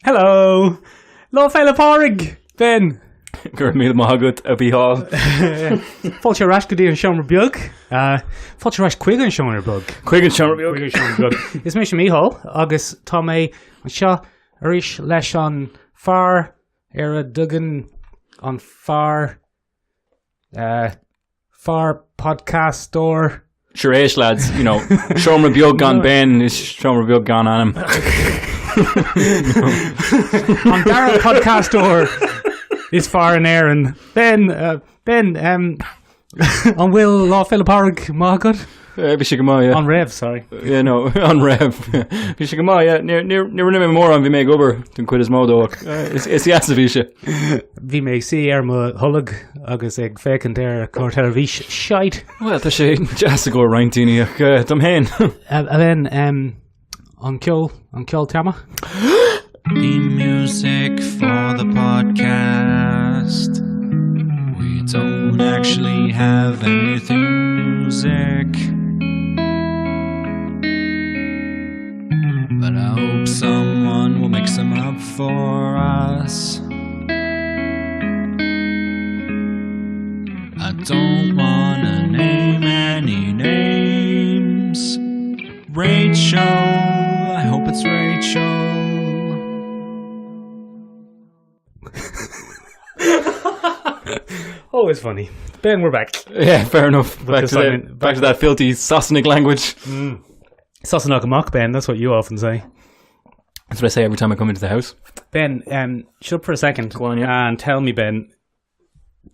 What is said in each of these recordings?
Hello! Lo Fhéile Pádraig, Ben. Gur míle mágat a bhí hall. Fáilte rás go dtí an seomra beag. Fáilte rás chuig an seomra beag. Chuig an seomra beag. Is mé sem míhall, agus tá mé an seo arís leis an fear ar a dugan an fear podcast store. Sure éis, lads. You know, seomra beag gan Ben is seomra beag gan anam. On Daryl podcast store is far an Aaron. Ben, on Will Law Fhéile Pádraig mágad? Bhí sé go má, yeah. On Rev, sorry. Yeah, no, on Rev. Bhí sé go má, yeah. Ní rinne mór an bhí mé gobar den chuid is módóach. Is yes a bhí sé. Bhí mé sí mo thulag agus ag fécant ar cuairtear a bhís shite. Well, tá sé jazz a go reintíine dom hen. A then, on kill Tama. The music for the podcast. We don't actually have anything music, but I hope someone will mix them up for us. I don't wanna name any names. Rachel, I hope it's Rachel. Always funny. Ben, we're back. Yeah, fair enough. Back to that filthy Sasanic language. Sassanach amok, Ben, that's what you often say. That's what I say every time I come into the house. Ben, shut up for a second. Go on, yeah. And tell me, Ben,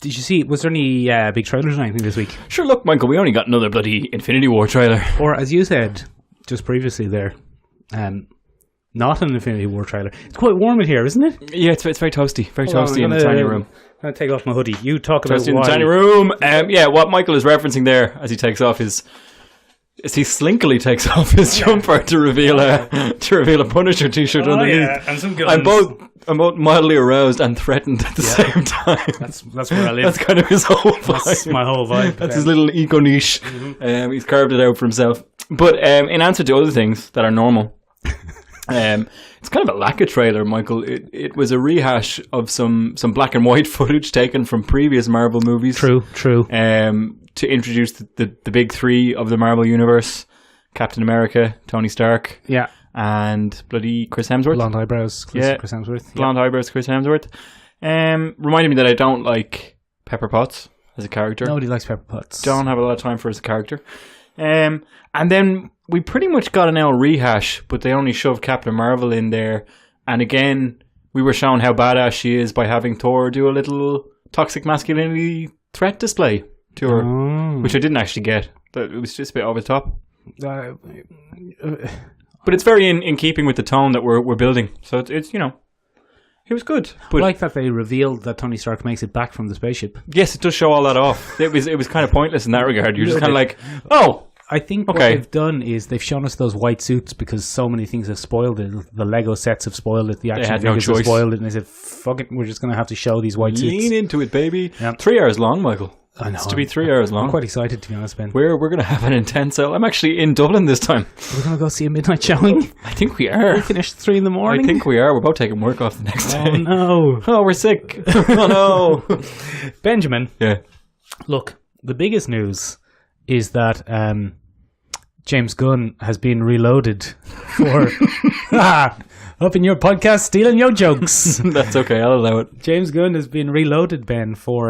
did you see, was there any big trailers or anything this week? Sure, look, Michael, we only got another bloody Infinity War trailer. Or, as you said just previously there, not an Infinity War trailer. It's quite warm in here, isn't it? Yeah, it's very toasty. Very toasty in the tiny room. I'm going to take off my hoodie. You talk about toasty in the tiny room. Yeah, what Michael is referencing there as he takes off his... As he slinkily takes off his jumper to reveal a Punisher t-shirt underneath. Yeah, and some guns. I'm both mildly aroused and threatened at the same time. That's where I live. That's kind of his whole vibe. That's my whole vibe. That's his little eco niche. Mm-hmm. He's carved it out for himself. But in answer to other things that are normal, it's kind of a lacquer trailer, Michael. It was a rehash of some black and white footage taken from previous Marvel movies. True. To introduce the big three of the Marvel universe: Captain America, Tony Stark, and bloody Chris Hemsworth. Blonde eyebrows, Chris Hemsworth. Blonde eyebrows, Chris Hemsworth. Reminded me that I don't like Pepper Potts as a character. Nobody likes Pepper Potts. Don't have a lot of time for as a character. And then we pretty much got an rehash, but they only shoved Captain Marvel in there. And again, we were shown how badass she is by having Thor do a little toxic masculinity threat display to her, which I didn't actually get. It was just a bit over the top. But it's very in keeping with the tone that we're building. So it's you know, it was good. But I like that they revealed that Tony Stark makes it back from the spaceship. Yes, it does show all that off. It was kind of pointless in that regard. You're just kind of like, oh. I think what they've done is they've shown us those white suits because so many things have spoiled it. The Lego sets have spoiled it. The action figures have spoiled it. And they said, fuck it, we're just going to have to show these white suits. Lean into it, baby. Yeah. 3 hours long, Michael. I know. It's to be 3 hours long. I'm quite excited, to be honest, Ben. We're going to have an intense... I'm actually in Dublin this time. We're going to go see a midnight showing? I think we are. We finished at 3 a.m. I think we are. We're both taking work off the next day. Oh, no. Oh, we're sick. Oh, no. Benjamin. Yeah. Look, the biggest news is that... James Gunn has been reloaded for up in your podcast stealing your jokes. That's okay, I'll allow it. James Gunn has been reloaded, Ben, for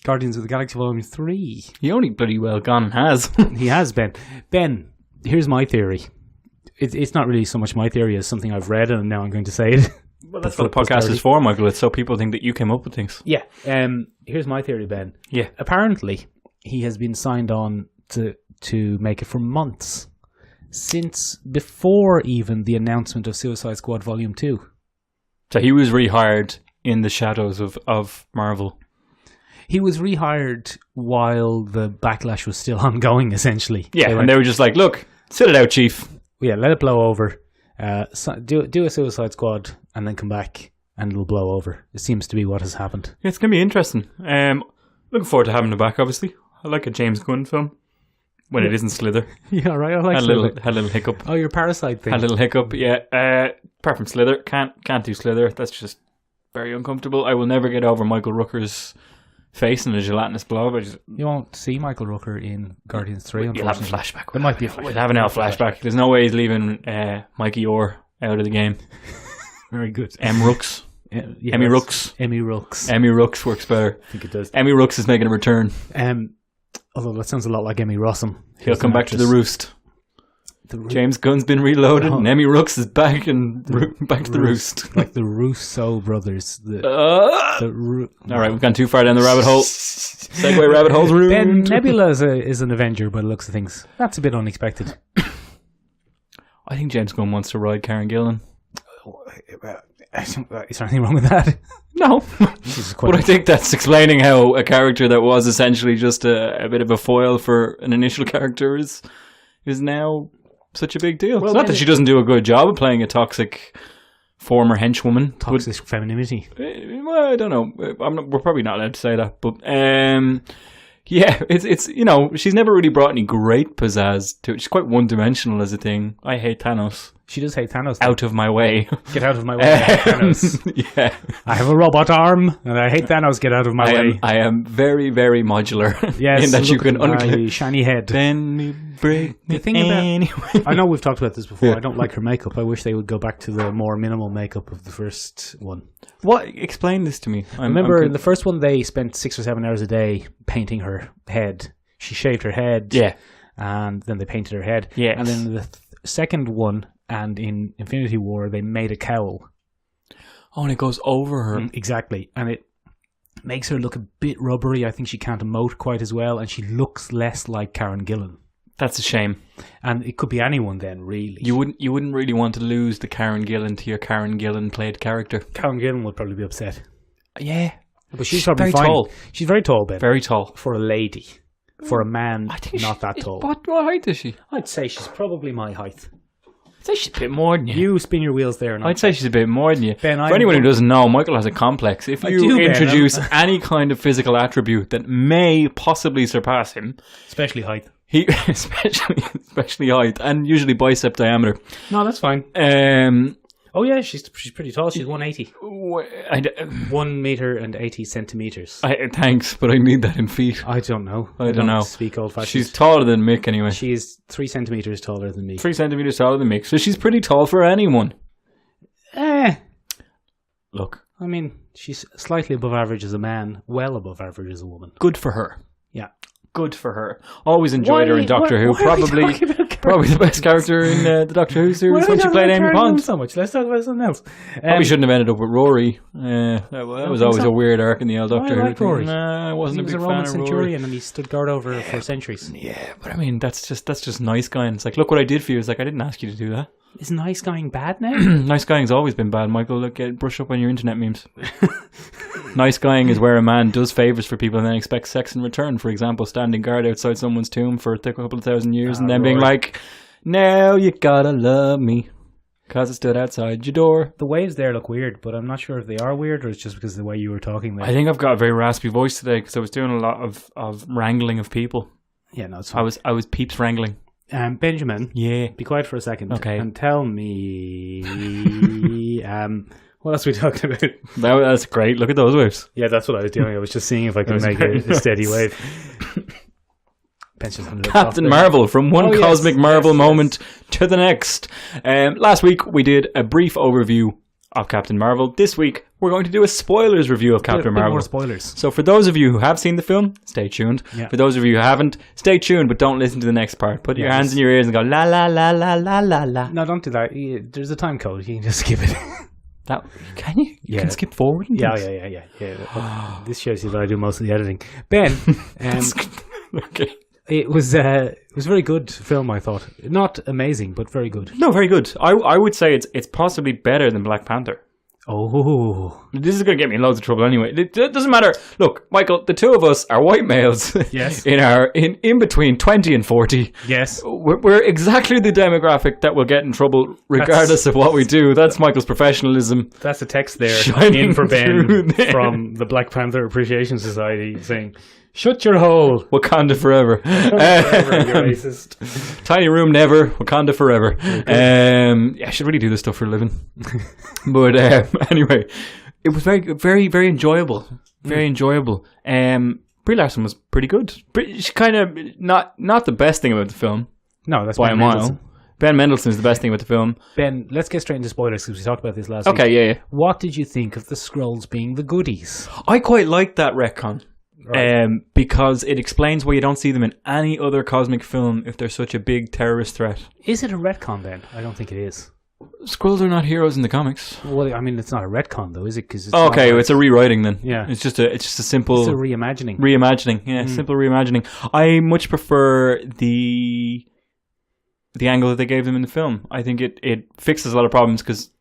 Guardians of the Galaxy Volume 3. He only bloody well gone has. He has, Ben. Ben, here's my theory. It's not really so much my theory as something I've read, and now I'm going to say it. Well, that's what the podcast is for, Michael. It's so people think that you came up with things. Yeah. Here's my theory, Ben. Yeah. Apparently, he has been signed on to make it for months, since before even the announcement of Suicide Squad Volume 2. So he was rehired in the shadows of Marvel. He was rehired while the backlash was still ongoing, essentially. Yeah, and they were just like, look, sit it out, Chief. Yeah, let it blow over. Do a Suicide Squad and then come back and it'll blow over. It seems to be what has happened. Yeah, it's going to be interesting. Looking forward to having him back, obviously. I like a James Gunn film. when it isn't Slither. Yeah, right. I like Had a Slither. little hiccup. Oh, your parasite thing. Had a little hiccup. Yeah. Apart from Slither, can't do Slither. That's just very uncomfortable. I will never get over Michael Rooker's face in a gelatinous blob. You won't see Michael Rooker in Guardians 3, You'll have a unfortunately. flashback. There might be a flashback. We'll have an flashback. There's no way he's leaving Mikey Orr out of the game. Very good. M. Rooks. Yeah, Emmy Rooks. Emmy Rooks. Emmy Rooks works better. I think it does. Emmy Rooks is making a return. Although that sounds a lot like Emmy Rossum. He'll come back to the roost. The James Gunn's been reloaded, and Emmy Rooks is back back to the roost. Like the Russo brothers. All right, we've gone too far down the rabbit hole. Segway rabbit holes ruined. Ben Nebula is an Avenger by the looks of things. That's a bit unexpected. I think James Gunn wants to ride Karen Gillan. Is there anything wrong with that? No. But I think that's explaining how a character that was essentially just a bit of a foil for an initial character is now such a big deal. Well, it's not that she doesn't do a good job of playing a toxic former henchwoman. Toxic femininity. Well, I don't know. We're probably not allowed to say that. But yeah, it's she's never really brought any great pizzazz to it. She's quite one-dimensional as a thing. I hate Thanos. She does hate Thanos. Out of my way. Get out of my way, Thanos. Yeah. I have a robot arm, and I hate Thanos. Get out of my way. I am very, very modular. Yes, in that you can unclip shiny head. Then me break the thing anyway. I know we've talked about this before. Yeah. I don't like her makeup. I wish they would go back to the more minimal makeup of the first one. What? Explain this to me. Remember, in the first one, they spent 6 or 7 hours a day painting her head. She shaved her head. Yeah. And then they painted her head. Yes. And then the second one, and in Infinity War, they made a cowl. Oh, and it goes over her. Exactly. And it makes her look a bit rubbery. I think she can't emote quite as well, and she looks less like Karen Gillan. That's a shame. And it could be anyone then, really. You wouldn't really want to lose the Karen Gillan to your Karen Gillan played character. Karen Gillan would probably be upset. Yeah. But she's probably very fine. tall. She's very tall, Ben. Very tall. For a lady. For a man, not that tall. What height is she? I'd say she's probably my height. I'd say she's a bit more than you. You spin your wheels there. I'd say she's a bit more than you. Ben, for anyone who doesn't know, Michael has a complex. If you introduce Ben, any kind of physical attribute that may possibly surpass him, especially height. Especially height, and usually bicep diameter. No, that's fine. Oh yeah, she's pretty tall. She's 180. 1 meter and 80 centimeters. Thanks, but I need that in feet. I don't know. I don't know. Speak old fashioned. She's taller than Mick anyway. She is 3 centimeters taller than me. 3 centimeters taller than Mick, so she's pretty tall for anyone. Look, I mean, she's slightly above average as a man, well above average as a woman. Good for her. Yeah. Good for her. Always enjoyed her in Doctor Who. Probably the best character in the Doctor Who series when she played Amy Pond. So much. Let's talk about something else. Probably shouldn't have ended up with Rory. That was always a weird arc in the old Doctor Who. I like Rory. Nah, I wasn't he was a big Roman fan of Rory. centurion, and he stood guard over for centuries. Yeah, but I mean that's just nice guy. It's like, look what I did for you. It's like, I didn't ask you to do that. Is nice guying bad now? Nice guying's always been bad, Michael. Look, brush up on your internet memes. Nice guying is where a man does favours for people and then expects sex in return. For example, standing guard outside someone's tomb for a couple of 1,000 years and then being like, now you gotta love me because I stood outside your door. The waves there look weird, but I'm not sure if they are weird or it's just because of the way you were talking there. I think I've got a very raspy voice today because I was doing a lot of wrangling of people. Yeah, no, it's fine. I was peeps wrangling. Benjamin, yeah, be quiet for a second, okay, and tell me, what else are we talking about? That's great. Look at those waves. Yeah, that's what I was doing. I was just seeing if I could make a steady wave. Captain Marvel, from one cosmic Marvel moment to the next. Last week we did a brief overview of Captain Marvel. This week we're going to do a spoilers review of Captain Marvel. More spoilers. So for those of you who have seen the film, stay tuned. Yeah. For those of you who haven't, stay tuned, but don't listen to the next part. Put your hands in your ears and go la la la la la la la. No, don't do that. There's a time code. You can just skip it. That can you? You can skip forward. And yeah. This shows you that I do most of the editing. Ben, okay. It was a very good film, I thought. Not amazing, but very good. No, very good. I would say it's possibly better than Black Panther. Oh. This is going to get me in loads of trouble anyway. It doesn't matter. Look, Michael, the two of us are white males. Yes. in between 20 and 40. Yes. We're exactly the demographic that will get in trouble regardless of what we do. That's Michael's professionalism. That's a text there Shining in for Ben there. from the Black Panther Appreciation Society saying, Shut your hole. Wakanda forever. You're racist. Tiny room never. Wakanda forever. I should really do this stuff for a living. But anyway, it was very, very, very enjoyable. Very enjoyable. Brie Larson was pretty good. She kind of not the best thing about the film. No, that's by Ben a mile. Mendelsohn. Ben Mendelsohn is the best thing about the film. Ben, let's get straight into spoilers because we talked about this last week. Okay, yeah. What did you think of the Skrulls being the goodies? I quite liked that retcon. Right. Because it explains why you don't see them in any other cosmic film if they're such a big terrorist threat. Is it a retcon then? I don't think it is. Skrulls are not heroes in the comics. Well, I mean, it's not a retcon though, is it? Cause it's it's a rewriting then. Yeah, it's just a simple. It's a reimagining. Simple reimagining. I much prefer the angle that they gave them in the film. I think it fixes a lot of problems because.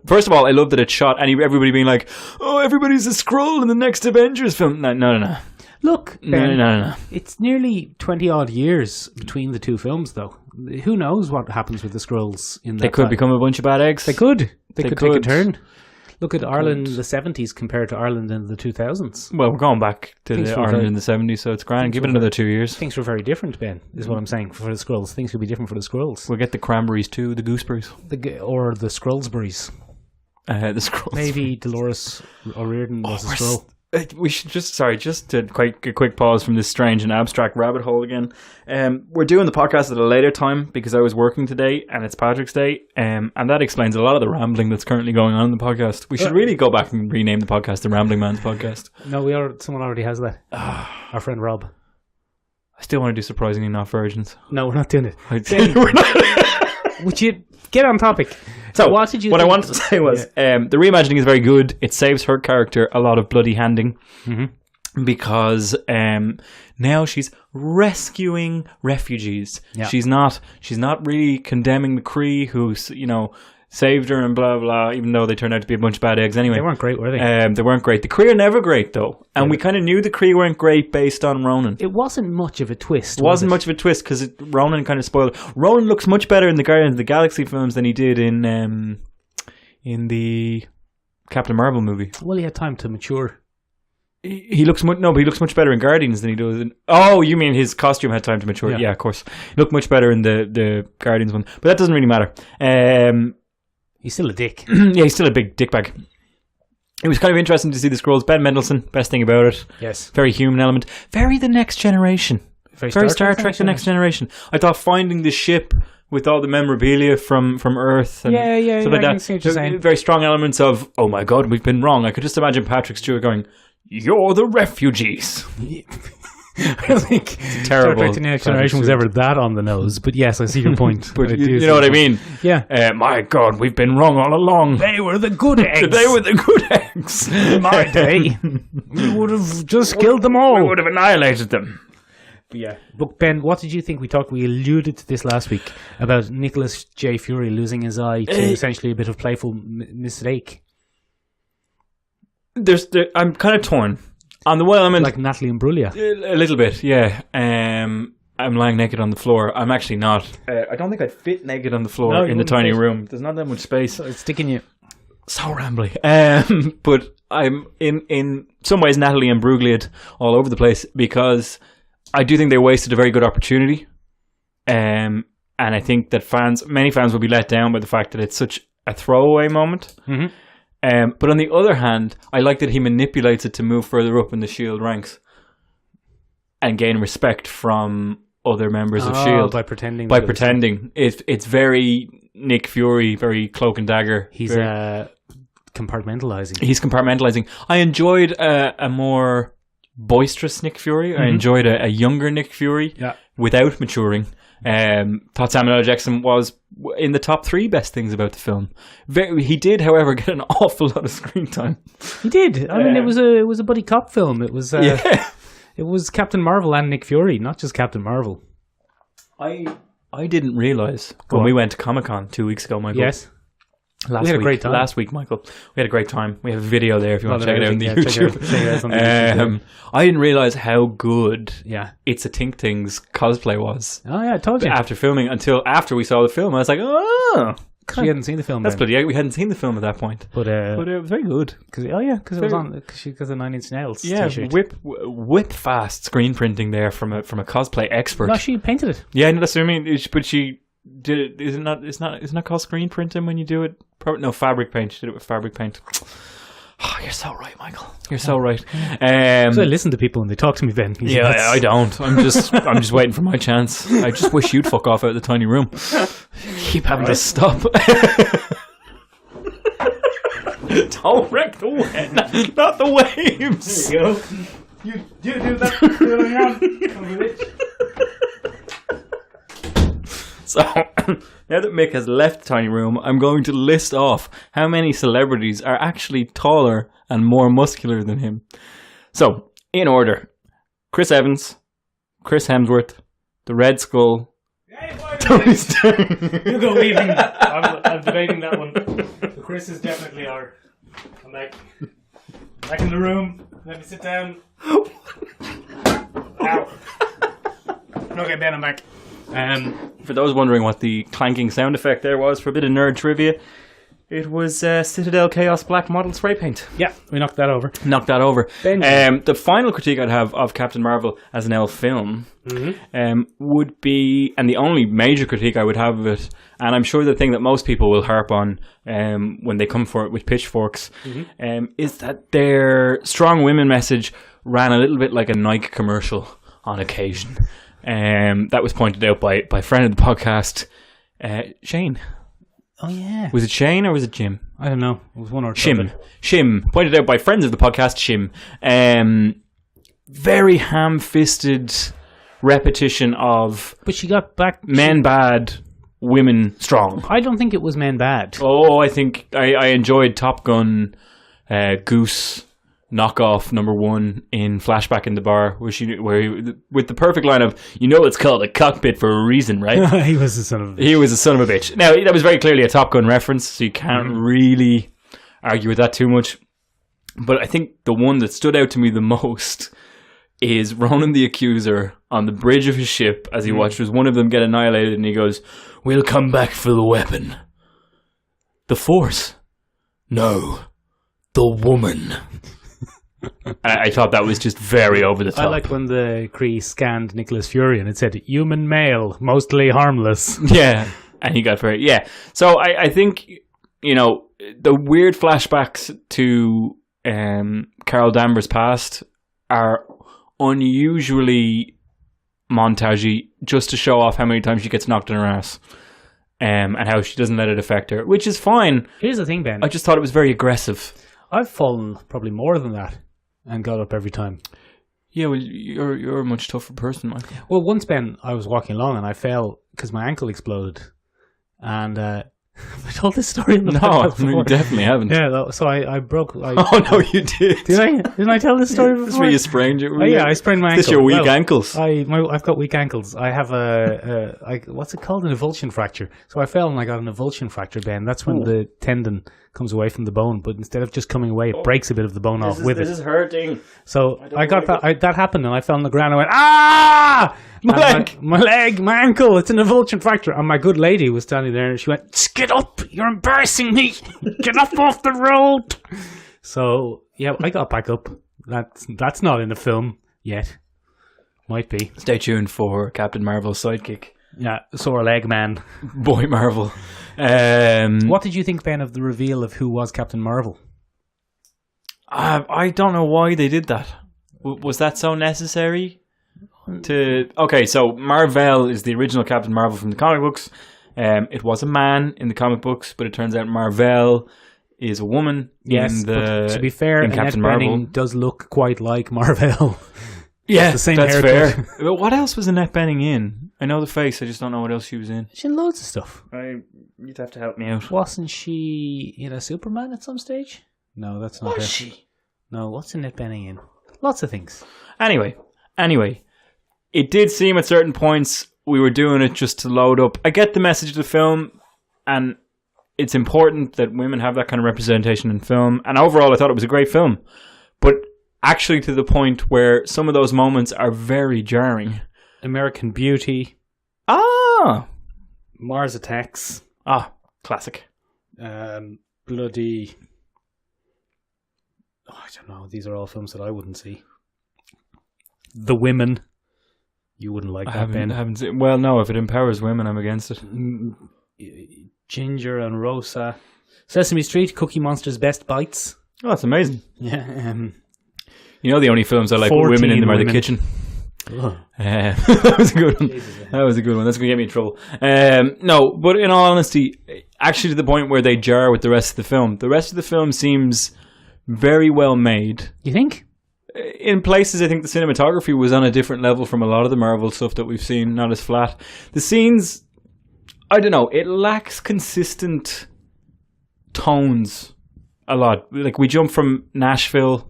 First of all, I love that it's shot and everybody being like, "Oh, everybody's a Skrull in the next Avengers film." No. Look, Ben, no. It's nearly 20-odd years between the two films, though. Who knows what happens with the Skrulls in that They could time. become a bunch of bad eggs. They could. They could take a could. turn. Look at Ireland in the 70s compared to Ireland in the 2000s. Well, we're going back to Things the were Ireland very- in the 70s, so it's grand. Give it another 2 years. Things were very different, Ben, is what I'm saying, for the Skrulls. Things could be different for the Skrulls. We'll get the cranberries too, the gooseberries. Or the Skrullsberries. The Skrulls. Maybe Dolores O'Riordan was a Skrull. We should just to quite a quick pause from this strange and abstract rabbit hole again. We're doing the podcast at a later time because I was working today and it's Patrick's Day, and that explains a lot of the rambling that's currently going on in the podcast. We should really go back and rename the podcast the Rambling Man's Podcast. No, someone already has that. Our friend Rob. I still want to do surprisingly not virgins. No, we're not doing it. We're not. Would you get on topic? So, what did you what I think? wanted to say was the reimagining is very good. It saves her character a lot of bloody handing because now she's rescuing refugees. Yeah. She's not really condemning the Kree who saved her and blah blah. Even though they turned out to be a bunch of bad eggs anyway. They weren't great, were they? They weren't great. The Kree are never great though, and we kind of knew the Kree weren't great based on Ronan. It wasn't much of a twist. It wasn't much of a twist because Ronan kind of spoiled. Ronan looks much better in the Guardians of the Galaxy films than he did in the Captain Marvel movie. Well, he had time to mature. He looks much better in Guardians than he does in. Oh, you mean his costume had time to mature? Yeah, of course. He looked much better in the Guardians one, but that doesn't really matter. He's still a dick. Yeah, he's still a big dickbag. It was kind of interesting to see the Skrulls. Ben Mendelsohn, best thing about it. Yes. Very human element. Very The Next Generation. Very Star Trek The Next Generation. I thought finding the ship with all the memorabilia from Earth and stuff like I can see what you're saying. Very strong elements of, oh my god, we've been wrong. I could just imagine Patrick Stewart going, "You're the refugees." I think terrible. Star Trek The Next Generation was ever that on the nose, but yes, I see your point. But you know what I mean? Yeah. My god, we've been wrong all along. They were the good eggs. They were the good eggs. In my day, we would have just killed them all. We would have annihilated them. Yeah. But Ben, what did you think? We alluded to this last week about Nicholas J. Fury losing his eye to essentially a bit of playful mistake. I'm kind of torn. On the one element, like Natalie Imbruglia. A little bit, yeah. I'm lying naked on the floor. I'm actually not. I don't think I'd fit naked on the floor in the tiny room. There's not that much space. So it's sticking you. So rambly. But I'm in some ways Natalie Imbruglia all over the place because I do think they wasted a very good opportunity. And I think that many fans will be let down by the fact that it's such a throwaway moment. Mm-hmm. But on the other hand, I like that he manipulates it to move further up in the S.H.I.E.L.D. ranks and gain respect from other members of S.H.I.E.L.D. by pretending. By pretending. It's very Nick Fury, very cloak and dagger. He's compartmentalizing. He's compartmentalizing. I enjoyed a more boisterous Nick Fury. I enjoyed a younger Nick Fury without maturing. Thought Samuel L. Jackson was in the top 3 best things about the film. He did, however, get an awful lot of screen time. He did. I mean, it was a buddy cop film. It was it was Captain Marvel and Nick Fury, not just Captain Marvel. I didn't realize when we went to Comic-Con 2 weeks ago, Michael. Yes. We had a great time. Last week, Michael. We had a great time. We have a video there if you want to check it out on the YouTube. Check it out on the YouTube. I didn't realize how good It's a Tink Things cosplay was. Oh, yeah, I told you. After filming, until after we saw the film, I was like, oh. She hadn't seen the film. That's then. bloody. We hadn't seen the film at that point, But it was very good. because it was on because of 9 Inch Nails. Yeah, t-shirt. whip fast screen printing there from a cosplay expert. No, she painted it. Yeah, no, that's what I mean. But she did it. Isn't that called screen printing when you do it? No, fabric paint. She did it with fabric paint. Oh, you're so right, Michael. You're so right. So I listen to people when they talk to me, Ben. Yeah, I don't. I'm just waiting for my chance. I just wish you'd fuck off out of the tiny room. Keep having to stop. Don't wreck the wave. Not the waves. There you go. You do that. So, now that Mick has left the tiny room, I'm going to list off how many celebrities are actually taller and more muscular than him. So, in order: Chris Evans, Chris Hemsworth, the Red Skull, Tony Stark. You go leaving. I'm debating that one. So Chris is definitely our. I'm back in the room. Let me sit down. Ow. Okay, Ben, I'm back. For those wondering what the clanking sound effect there was, for a bit of nerd trivia, it was Citadel Chaos Black Model Spray Paint. Yeah, we knocked that over. Knocked that over. Benji. The final critique I'd have of Captain Marvel as an L film would be, and the only major critique I would have of it, and I'm sure the thing that most people will harp on when they come for it with pitchforks, is that their strong women message ran a little bit like a Nike commercial on occasion. That was pointed out by friend of the podcast, Shane. Oh, yeah. Was it Shane or was it Jim? I don't know. It was one or Shim. Pointed out by friends of the podcast, Shim. Very ham-fisted repetition of But she got back. men bad, women strong. I don't think it was men bad. Oh, I think I enjoyed Top Gun Goose knockoff #1 in Flashback in the Bar, where with the perfect line of, it's called a cockpit for a reason, right? He was the son of a bitch. He was a son of a bitch. Now, that was very clearly a Top Gun reference, so you can't really argue with that too much. But I think the one that stood out to me the most is Ronan the Accuser on the bridge of his ship as he watches one of them get annihilated, and he goes, "We'll come back for the weapon. The Force? No. The woman." I thought that was just very over the top. I like when the Kree scanned Nicholas Fury and it said, "Human male, mostly harmless." Yeah, and he got very... Yeah. So I think, the weird flashbacks to Carol Danvers' past are unusually montagey, just to show off how many times she gets knocked in her ass. And how she doesn't let it affect her, which is fine. Here's the thing, Ben. I just thought it was very aggressive. I've fallen probably more than that and got up every time. Yeah, well, you're a much tougher person, Michael. Well, once, Ben, I was walking along and I fell because my ankle exploded. And I told this story in the podcast before. No, you definitely haven't. Yeah, so I broke... Oh, no, you did. Didn't I tell this story before? That's where you sprained your... Oh, yeah, I sprained my ankle. This your weak ankles. I've got weak ankles. I have what's it called? An avulsion fracture. So I fell and I got an avulsion fracture, Ben. That's when the tendon comes away from the bone, but instead of just coming away, it breaks a bit of the bone off with it. This is hurting. So I got that. That happened, and I fell on the ground. I went, ah! My leg, my ankle. It's an avulsion fracture. And my good lady was standing there, and she went, "Get up! You're embarrassing me. Get up off the road." So yeah, I got back up. That's not in the film yet. Might be. Stay tuned for Captain Marvel's sidekick. Yeah, sore leg man. Boy Marvel. What did you think, Ben, of the reveal of who was Captain Marvel? I don't know why they did that. Was that so necessary? Okay, so Marvel is the original Captain Marvel from the comic books. It was a man in the comic books, but it turns out Marvel is a woman. Yes, but to be fair, Annette Bening does look quite like Marvel. Yeah, the same that's haircut. fair. But what else was Annette Bening in? I know the face, I just don't know what else she was in. She's in loads of stuff. You'd have to help me out. Wasn't she in a Superman at some stage? No, that's not her. Was she? No, what's Annette Bening in? Lots of things. Anyway, it did seem at certain points we were doing it just to load up. I get the message of the film, and it's important that women have that kind of representation in film. And overall, I thought it was a great film. But actually to the point where some of those moments are very jarring. American Beauty. Ah! Mars Attacks. Ah, Classic. Bloody... I don't know. These are all films that I wouldn't see. The Women. You wouldn't like that, Ben. I haven't seen. Well, no. If it empowers women, I'm against it. Ginger and Rosa. Sesame Street. Cookie Monster's Best Bites. Oh, that's amazing. Yeah. You know, the only films I like with women in them are The Kitchen. That was a good one. That was a good one. That's going to get me in trouble. No, but in all honesty, actually to the point where they jar with the rest of the film. The rest of the film seems very well made. You think? In places, I think the cinematography was on a different level from a lot of the Marvel stuff that we've seen, not as flat. The scenes, I don't know, it lacks consistent tones a lot. Like, we jump from Nashville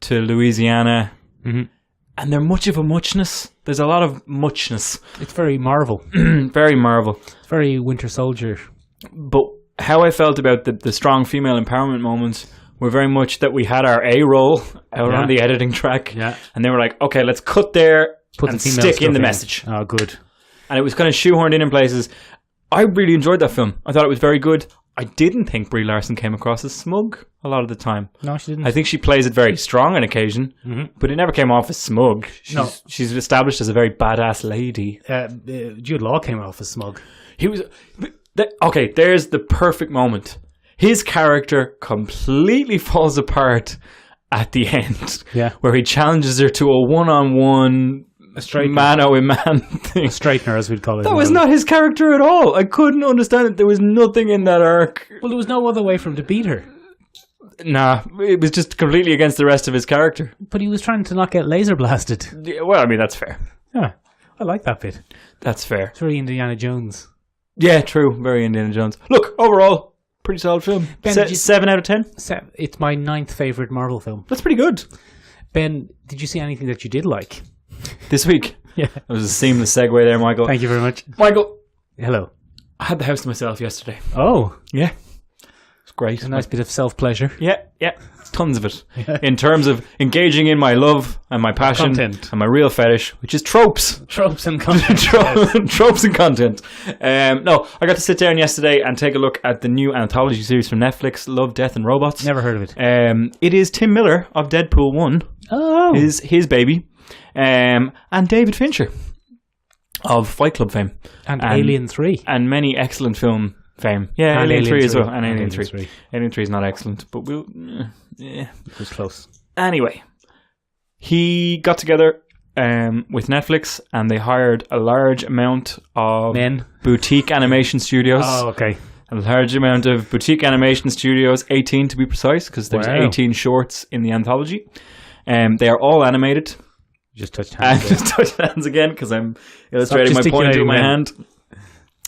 to Louisiana, and they're much of a muchness. There's a lot of muchness. It's very Marvel. Very Marvel. It's very Winter Soldier. But how I felt about the strong female empowerment moments were very much that we had our A-roll out on the editing track, and they were like, okay, let's cut there and stick in the message. Oh, good. And it was kind of shoehorned in places. I really enjoyed that film. I thought it was very good. I didn't think Brie Larson came across as smug a lot of the time. No, she didn't. I think she plays it very strong on occasion, but it never came off as smug. She's established as a very badass lady. Jude Law came off as smug. He was... Okay, there's the perfect moment. His character completely falls apart at the end, where he challenges her to a one-on-one mano-a-man thing. A straightener, as we'd call it. That was not his character at all. I couldn't understand it. There was nothing in that arc. Well, there was no other way for him to beat her. Nah, it was just completely against the rest of his character. But he was trying to not get laser blasted. Yeah, well, I mean, that's fair. Yeah, I like that bit. That's fair. It's very Indiana Jones. Yeah, true. Very Indiana Jones. Look, overall, pretty solid film. Ben, 7 out of 10? It's my 9th favourite Marvel film. That's pretty good. Ben, did you see anything that you did like? This week? Yeah. That was a seamless segue there, Michael. Thank you very much. Michael. Hello. I had the house to myself yesterday. Oh. Yeah. It's great. A nice bit of self-pleasure. Yeah. Tons of it. In terms of engaging in my love and my passion content. And my real fetish, which is tropes. Tropes and content. Tropes and content. No, I got to sit down yesterday and take a look at the new anthology series from Netflix, Love, Death and Robots. Never heard of it. It is Tim Miller of Deadpool 1. Oh. His baby. And David Fincher of Fight Club fame. And Alien 3. And many excellent film fame. Yeah, and Alien 3 as well. And Alien 3. Alien 3 is not excellent, but we'll... Yeah. It was close. Anyway, he got together with Netflix and they hired a large amount of boutique animation studios. Oh, okay. A large amount of boutique animation studios, 18 to be precise, because there's 18 shorts in the anthology. They are all animated. Just touched hands. Just touched hands again because I'm illustrating my pointer with my hand.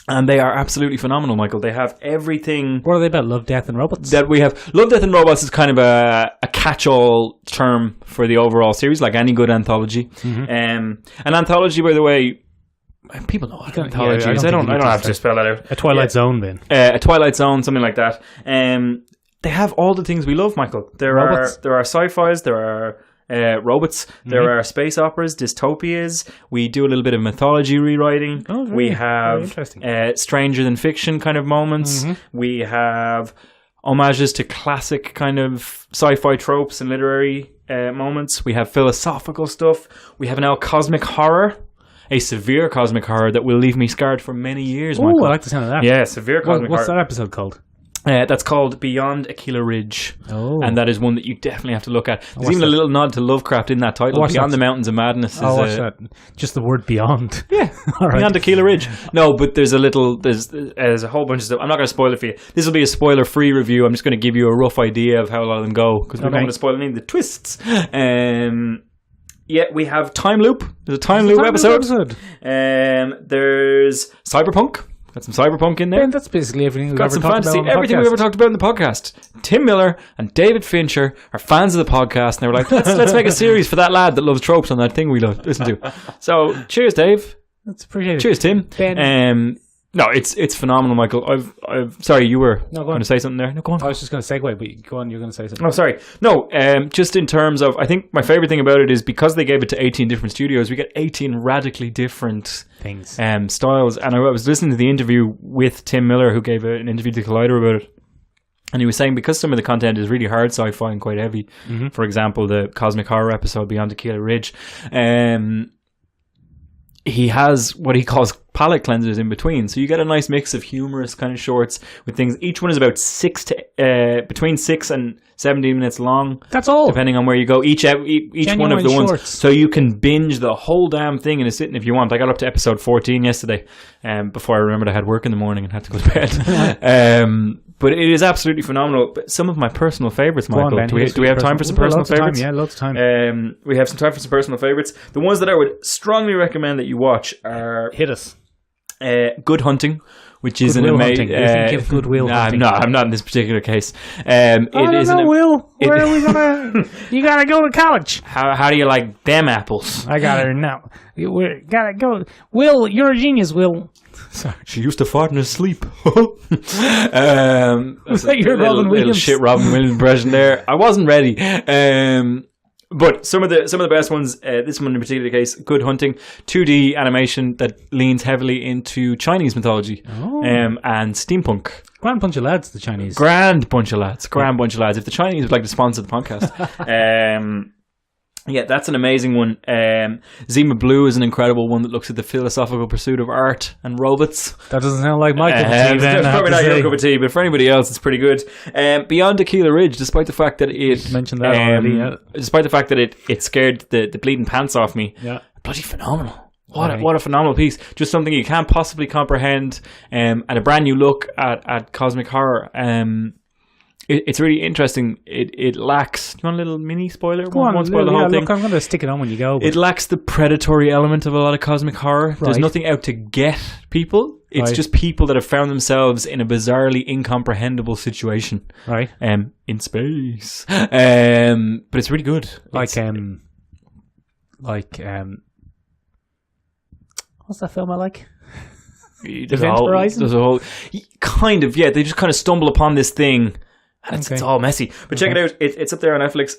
And they are absolutely phenomenal, Michael. They have everything. What are they about? Love, Death and Robots? That we have. Love, Death and Robots is kind of a catch-all term for the overall series, like any good anthology. An anthology, by the way, people know what an anthology is. I don't have to spell that out. A Twilight Zone, then. A Twilight Zone, something like that. They have all the things we love, Michael. There are sci-fis, there are robots, there are space operas, dystopias. We do a little bit of mythology rewriting. We have stranger than fiction kind of moments. We have homages to classic kind of sci-fi tropes and literary moments. We have philosophical stuff. We have now cosmic horror. A severe cosmic horror that will leave me scarred for many years, Michael. Oh, I like the sound of that. Yeah, severe cosmic horror. What's that episode called? That's called Beyond Aquila Ridge. Oh. And that is one that you definitely have to look at. There's even a little nod to Lovecraft in that title. Beyond the Mountains of Madness. Watch that. Just the word beyond. Yeah. All right. Beyond Aquila Ridge. No, but there's a a whole bunch of stuff. I'm not going to spoil it for you. This will be a spoiler-free review. I'm just going to give you a rough idea of how a lot of them go because we don't want to spoil any of the twists. Yeah, we have Time Loop. There's a Time Loop episode. There's Cyberpunk. Got some cyberpunk in there. Ben, that's basically everything we've got ever some talked fantasy. about on the Everything podcast. we ever talked about in the podcast. Tim Miller and David Fincher are fans of the podcast, and they were like, "Let's make a series for that lad that loves tropes on that thing we listen to." So, cheers, Dave. That's appreciated. Cheers, Tim. Ben, No, it's phenomenal, Michael. I've sorry, you were going to say something there. No, go on. I was just going to segue, but go on. You're going to say something. Oh, sorry. No, just in terms of, I think my favorite thing about it is because they gave it to 18 different studios, we get 18 radically different things, styles. And I was listening to the interview with Tim Miller, who gave an interview to Collider about it. And he was saying because some of the content is really hard sci-fi and quite heavy, for example, the cosmic horror episode Beyond Tequila Ridge, he has what he calls palate cleansers in between. So you get a nice mix of humorous kind of shorts with things. Each one is about between 6 and 17 minutes long. That's all. Depending on where you go. Each one of the shorts. ones. So you can binge the whole damn thing in a sitting if you want. I got up to episode 14 yesterday before I remembered I had work in the morning and had to go to bed. But it is absolutely phenomenal. But some of my personal favourites, Michael. Do we have time for some personal favourites? Yeah, lots of time. We have some time for some personal favourites. The ones that I would strongly recommend that you watch are... Hit us. Good Hunting, which is an amazing... Goodwill Hunting. No, I'm not in this particular case. Will. Where are we going to... You got to go to college. How do you like them apples? I got her now. We got to go. Will, you're a genius, Will. Sorry. She used to fart in her sleep. Was that your Robin Williams? Shit Robin Williams impression there. I wasn't ready. But some of the best ones, this one in particular case, Good Hunting, 2D animation that leans heavily into Chinese mythology and steampunk. Grand bunch of lads, the Chinese. Grand bunch of lads. If the Chinese would like to sponsor the podcast. Yeah, that's an amazing one. Zima Blue is an incredible one that looks at the philosophical pursuit of art and robots. That doesn't sound like my cup of tea, then. That's probably not your cup of tea, but for anybody else, it's pretty good. Beyond Tequila Ridge, despite the fact that it... mentioned that already, yeah. Despite the fact that it scared the bleeding pants off me. Yeah. Bloody phenomenal. What a phenomenal piece. Just something you can't possibly comprehend, and a brand new look at cosmic horror. It's really interesting. It lacks... Do you want a little mini spoiler? Won't spoil the whole thing. Look, I'm going to stick it on when you go. But... It lacks the predatory element of a lot of cosmic horror. Right. There's nothing out to get people. It's just people that have found themselves in a bizarrely incomprehensible situation. Right. In space. But it's really good. What's that film I like? Event Horizon? There's a whole... Kind of, yeah. They just kind of stumble upon this thing... And it's all messy. But check it out. It's up there on Netflix.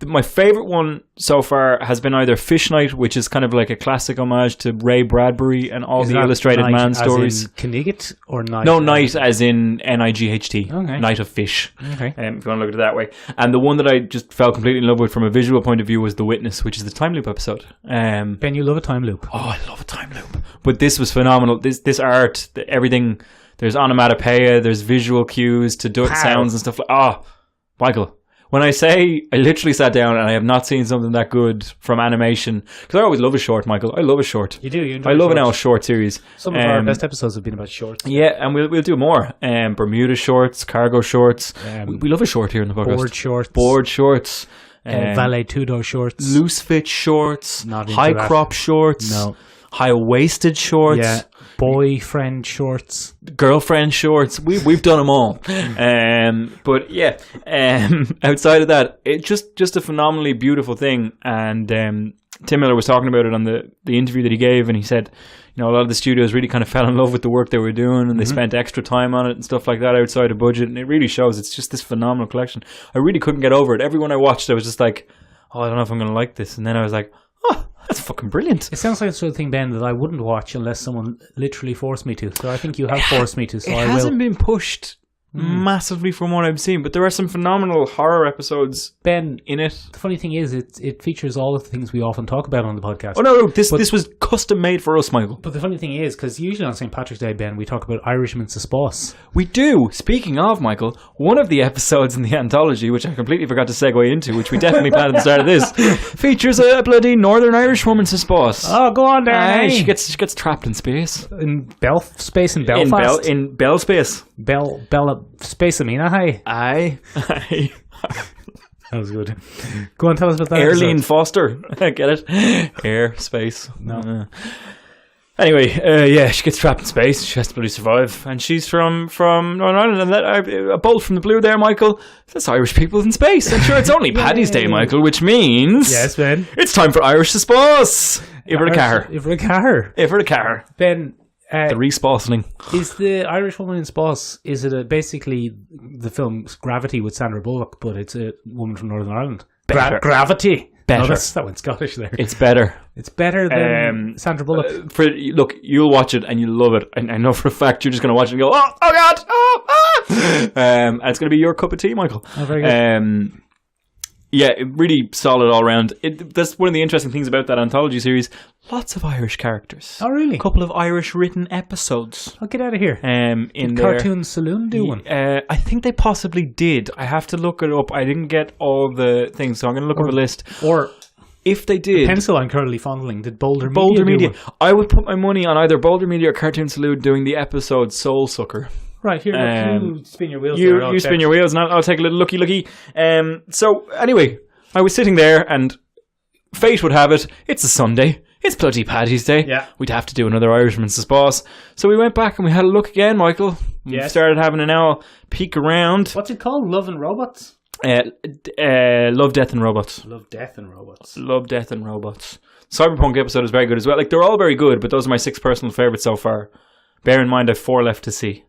My favourite one so far has been either Fish Night, which is kind of like a classic homage to Ray Bradbury and all the Illustrated Man stories. As in Knigget or Night? No, Night as in Night. Okay. Night of Fish. Okay. If you want to look at it that way. And the one that I just fell completely in love with from a visual point of view was The Witness, which is the time loop episode. Ben, you love a time loop. Oh, I love a time loop. But this was phenomenal. This art, everything... There's onomatopoeia, there's visual cues to duck sounds and stuff like Michael, when I say I literally sat down and I have not seen something that good from animation, because I always love a short, Michael. I love a short. You do. You enjoy I love an L short series. Some of our best episodes have been about shorts. Yeah, and we'll do more. Bermuda shorts, cargo shorts. We love a short here in the podcast. Board shorts. Valet Tudo shorts. Loose fit shorts. High crop shorts. No. High waisted shorts. Yeah. Boyfriend shorts, girlfriend shorts. We've done them all. But yeah, outside of that, it's just a phenomenally beautiful thing. And Tim Miller was talking about it on the interview that he gave, and he said, a lot of the studios really kind of fell in love with the work they were doing, and they spent extra time on it and stuff like that outside of budget. And it really shows. It's just this phenomenal collection. I really couldn't get over it. Everyone I watched, I was just like, I don't know if I'm going to like this. And then I was like, that's fucking brilliant. It sounds like the sort of thing, Ben, that I wouldn't watch unless someone literally forced me to. So I think you have forced me to, so I will. It hasn't been pushed massively from what I've seen, but there are some phenomenal horror episodes, Ben, in it. The funny thing is, it features all of the things we often talk about on the podcast. Oh no, this was custom made for us, Michael. But the funny thing is, because usually on St. Patrick's Day, Ben, we talk about Irishmen Sa Spas. We do. Speaking of, Michael, one of the episodes in the anthology, which I completely forgot to segue into, which we definitely planned at the start of this, features a bloody Northern Irish woman, Sa Spas. Oh, go on there. She gets trapped in space. In space in Belfast. In Bell space. Bella space, I mean, Aye. That was good. Go on, tell us about that. Airlene Foster. Get it? Air, space. No. Anyway, she gets trapped in space. She has to bloody survive. And she's from Northern Ireland. And a bolt from the blue there, Michael. That's Irish people in space. I'm sure it's only Paddy's Day, Michael, which means... Yes, Ben. It's time for Irish Sa Spas. If for the car. If for the car. If for the car. Ben... The respawsling. Is the Irish woman in Spas, is it basically the film Gravity with Sandra Bullock, but it's a woman from Northern Ireland? Better. Gravity. Better. Oh, that went Scottish there. It's better. It's better than Sandra Bullock. Look, you'll watch it and you'll love it. And I know for a fact you're just going to watch it and go, oh God, and it's going to be your cup of tea, Michael. Oh, very good. Yeah, really solid all round. That's one of the interesting things about that anthology series. Lots of Irish characters. Oh, really? A couple of Irish written episodes. I'll get out of here. Did Cartoon Saloon do one? I think they possibly did. I have to look it up. I didn't get all the things, so I'm going to look up a list. Or if they did, the pencil I'm currently fondling, did Boulder Media. do one? I would put my money on either Boulder Media or Cartoon Saloon doing the episode Soul Sucker. Right, here, you spin your wheels. You spin your wheels, and I'll take a little looky. So, anyway, I was sitting there, and fate would have it, it's a Sunday. It's bloody Paddy's Day. Yeah. We'd have to do another Irishmen Sa Spas. So we went back and we had a look again, Michael. Yes. We started having an owl peek around. What's it called? Love and Robots? Love, Death and Robots. Love, Death and Robots. Love, Death and Robots. Cyberpunk episode is very good as well. Like, they're all very good, but those are my 6 personal favourites so far. Bear in mind, I have 4 left to see.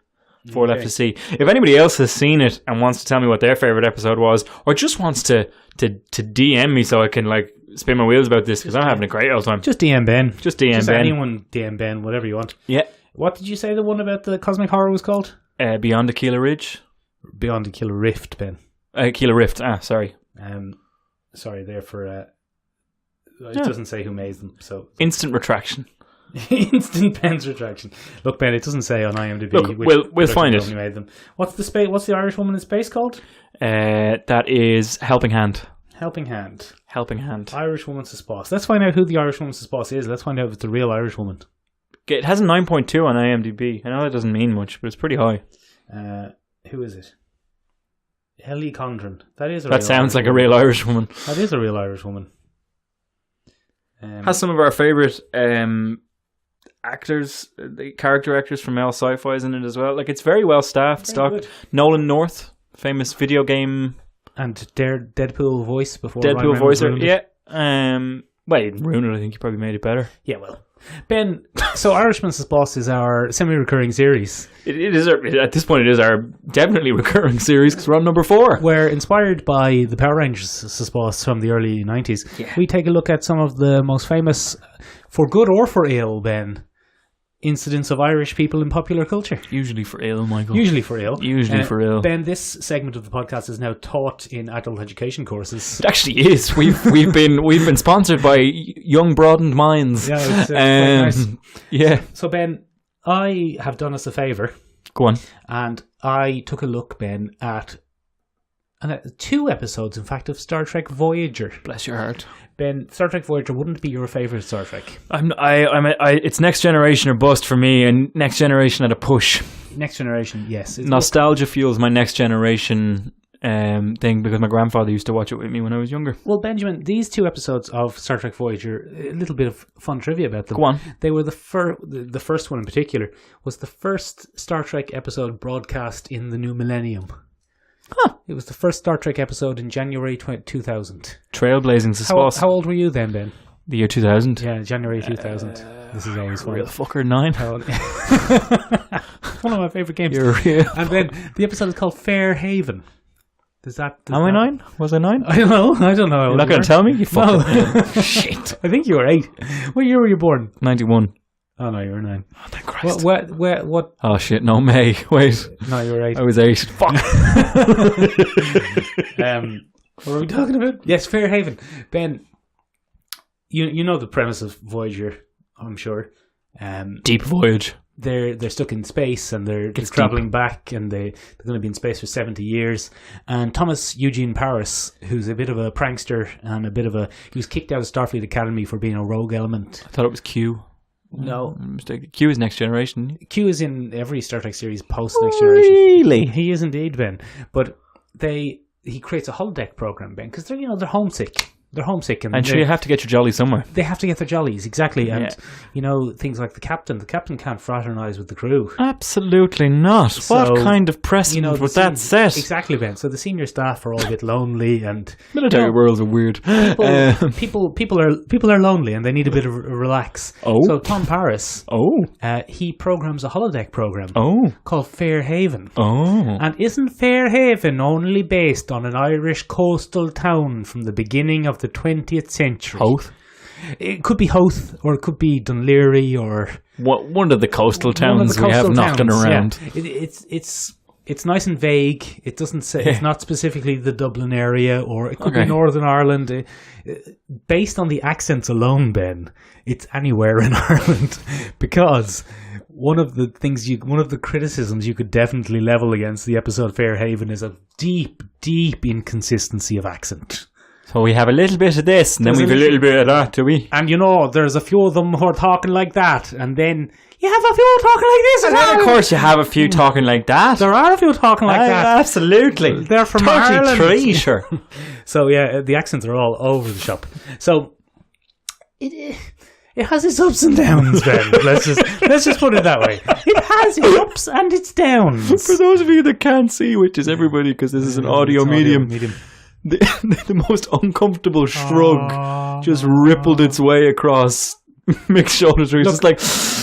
Left to see. If anybody else has seen it and wants to tell me what their favourite episode was, or just wants to DM me so I can, like, spin my wheels about this, because I'm having a great old time. Just DM Ben. Just DM Ben. Anyone DM Ben, whatever you want. Yeah. What did you say the one about the cosmic horror was called? Beyond Aquila Ridge. Beyond Aquila Rift, Ben. Aquila Rift. Sorry. Sorry there for... it doesn't say who made them, so... Instant retraction. Instant Ben's retraction. Look, Ben, it doesn't say on IMDb. Look, we'll find it. Made them. What's the Irish woman in space called? That is Helping Hand. Helping Hand. Helping Hand. Irish Woman Sa Spas. Let's find out who the Irish Woman Sa Spas is. Let's find out if it's a real Irish woman. It has a 9.2 on IMDb. I know that doesn't mean much, but it's pretty high. Who is it? Ellie Condren. That sounds like a real Irish woman. That is a real Irish woman. Has some of our favourite actors, the character actors from male sci-fis in it as well. Like, it's very well staffed, stocked. Good. Nolan North, famous video game and Deadpool voice before Deadpool voicer. Yeah. Well, he didn't ruin it. I think he probably made it better. Yeah, well, Ben. So Irishmen Sa Spas is our semi-recurring series. It is at this point. It is our definitely recurring series because we're on number 4. We're inspired by the Power Rangers Sa Spas from the early 90s. Yeah. We take a look at some of the most famous, for good or for ill, Ben, incidents of Irish people in popular culture. Usually for ill, Michael. Usually for ill. Usually for ill. Ben, this segment of the podcast is now taught in adult education courses. It actually is. We've been sponsored by Young Broadened Minds. Yeah, it's quite nice. Yeah. So Ben, I have done us a favour. Go on. And I took a look, Ben, at 2 episodes, in fact, of Star Trek Voyager. Bless your heart. Ben, Star Trek Voyager wouldn't be your favourite Star Trek. It's Next Generation or bust for me, and Next Generation at a push. Next Generation, yes. Nostalgia fuels my Next Generation thing because my grandfather used to watch it with me when I was younger. Well, Benjamin, these 2 episodes of Star Trek Voyager, a little bit of fun trivia about them. Go on. They were the first one in particular was the first Star Trek episode broadcast in the new millennium. Huh. It was the first Star Trek episode in January 2000. Trailblazing Sa Spas. How old were you then, Ben? The year 2000. Yeah, January 2000. This is always fun. Real fucker, 9. One of my favourite games. You're real. And then the episode is called Fair Haven. Am I 9? Was I 9? I don't know. You're not going to tell me? You fucker. No. Shit. I think you were 8. What year were you born? 91. Oh, no, you were 9. Oh, thank Christ. What? Oh, shit. No, May. Wait. No, you were 8. I was 8. Fuck. What were we talking about? Yes, Fair Haven. Ben, you know the premise of Voyager, I'm sure. Deep voyage. They're stuck in space and they're traveling back, and they're going to be in space for 70 years. And Thomas Eugene Paris, who's a bit of a prankster and he was kicked out of Starfleet Academy for being a rogue element. I thought it was Q. No. Mistake. Q is Next Generation. Q is in every Star Trek series post Next Generation. Really? He is indeed, Ben. But he creates a holodeck program, Ben, because they're homesick. they're homesick, and sure, you have to get your jolly somewhere. They have to get their jollies, exactly. And things like the captain can't fraternize with the crew. Absolutely not. So, what kind of precedent would that set? Exactly, Ben. So the senior staff are all a bit lonely, and military worlds are weird. People are lonely, and they need a bit of relax. So Tom Paris, he programs a holodeck program called Fairhaven. And isn't Fairhaven only based on an Irish coastal town from the beginning of the 20th century? Howth? It could be Howth, or it could be Dunleary, or one of the coastal towns we have knocking around. Yeah. It's nice and vague. It doesn't say. It's not specifically the Dublin area, or it could be Northern Ireland. Based on the accents alone, Ben, it's anywhere in Ireland, because one of the criticisms you could definitely level against the episode Fairhaven is a deep inconsistency of accent. So we have a little bit of this, and then we have a little bit of that, do we? And there's a few of them who are talking like that, and then you have a few talking like this. And then, of course, you have a few talking like that. There are a few talking like that. Absolutely. They're from 33, Ireland. Sure. So, yeah, the accents are all over the shop. So, it has its ups and downs, Ben. Let's just put it that way. It has its ups and its downs. For those of you that can't see, which is everybody, because this is an audio medium. The most uncomfortable shrug just rippled its way across Mick's shoulders. He's just like,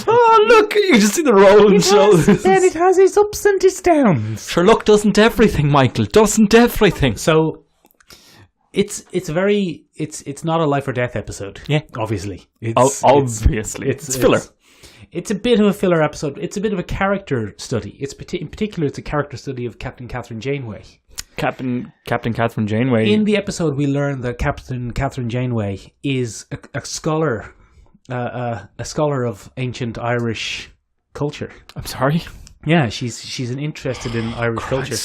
look, you just see the rolling shoulders. Then it has its ups and its downs. Sure, luck doesn't everything, Michael. Doesn't everything. So it's not a life or death episode. Yeah, obviously. Obviously, it's filler. It's a bit of a filler episode. It's a bit of a character study. In particular, it's a character study of Captain Catherine Janeway. Captain Catherine Janeway. In the episode, we learn that Captain Catherine Janeway is a scholar, a scholar of ancient Irish culture. I'm sorry? Yeah, she's interested in Irish culture.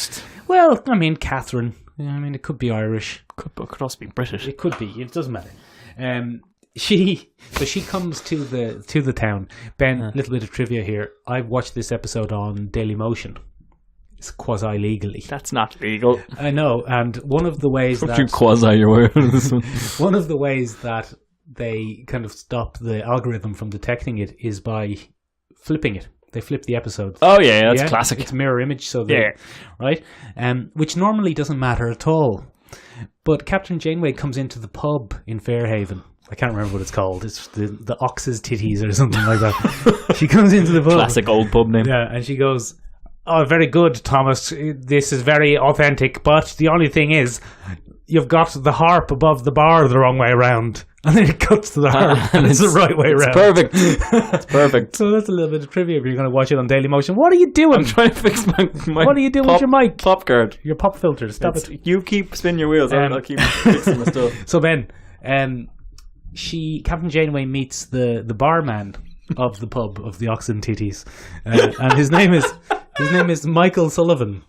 Well, I mean, Catherine. I mean, it could be Irish. Could also be British. It could be. It doesn't matter. She comes to the town. Ben, a little bit of trivia here. I watched this episode on Dailymotion. It's quasi-legally. That's not legal. I know, and one of the ways that... you're wearing this one. One of the ways that they kind of stop the algorithm from detecting it is by flipping it. They flip the episodes. Oh, yeah, that's classic. It's mirror image, right? Which normally doesn't matter at all. But Captain Janeway comes into the pub in Fairhaven. I can't remember what it's called. It's the Ox's Titties or something like that. She comes into the pub. Classic old pub name. Yeah, and she goes... Oh, very good, Thomas. This is very authentic, but the only thing is, you've got the harp above the bar the wrong way around. And then it cuts to the harp, and it's the right way around. Perfect. It's perfect. So that's a little bit of trivia if you're going to watch it on Dailymotion. What are you doing? I'm trying to fix my what are you doing with your mic? Pop guard. Your pop filter. Stop it. You keep spinning your wheels. I'll keep fixing the stuff. So, Ben, Captain Janeway meets the barman of the pub of the Oxen Titties. And his name is Michael Sullivan.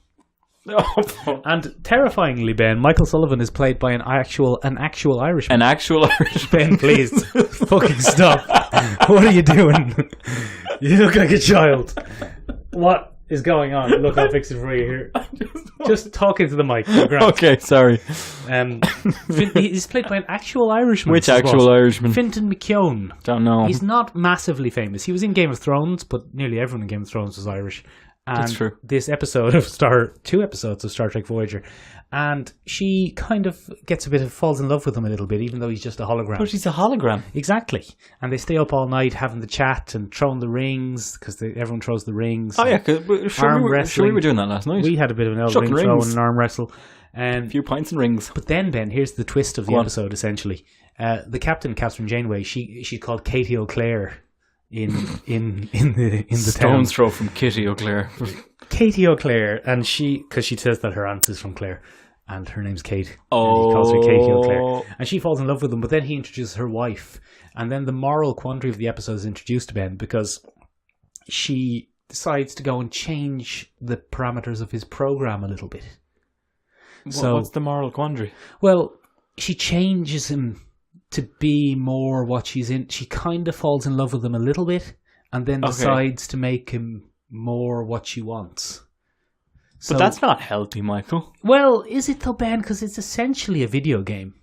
And terrifyingly, Ben, Michael Sullivan is played by an actual Irishman. An actual Irishman. Ben, please, fucking stop. What are you doing? You look like a child. What is going on? Look, I'll fix it for you here. Just talk into the mic. Okay, sorry. He's played by an actual Irishman. Which actual Irishman? Fintan McKeown. Don't know. He's not massively famous. He was in Game of Thrones, but nearly everyone in Game of Thrones was Irish. And that's true. This episode of two episodes of Star Trek Voyager, and she kind of falls in love with him a little bit, even though he's just a hologram. But he's a hologram. Exactly. And they stay up all night having the chat and throwing the rings, because everyone throws the rings. Oh, yeah. Sure, we were doing that last night. We had a bit of an ring throw and an arm wrestle. A few pints and rings. But then, Ben, here's the twist of the episode, essentially. The captain, Catherine Janeway, she's called Katie O'Clair. In the town. Stone's throw from Kitty O'Clair. Katie O'Clair, and because she says that her aunt is from Clare, and her name's Kate. Oh. And he calls her Katie O'Clair. And she falls in love with him, but then he introduces her wife. And then the moral quandary of the episode is introduced to Ben, because she decides to go and change the parameters of his program a little bit. So what's the moral quandary? Well, she changes him to be more what she's in. She kind of falls in love with him a little bit, and then decides to make him more what she wants. So, but that's not healthy, Michael. Well, is it though, Ben? Because it's essentially a video game.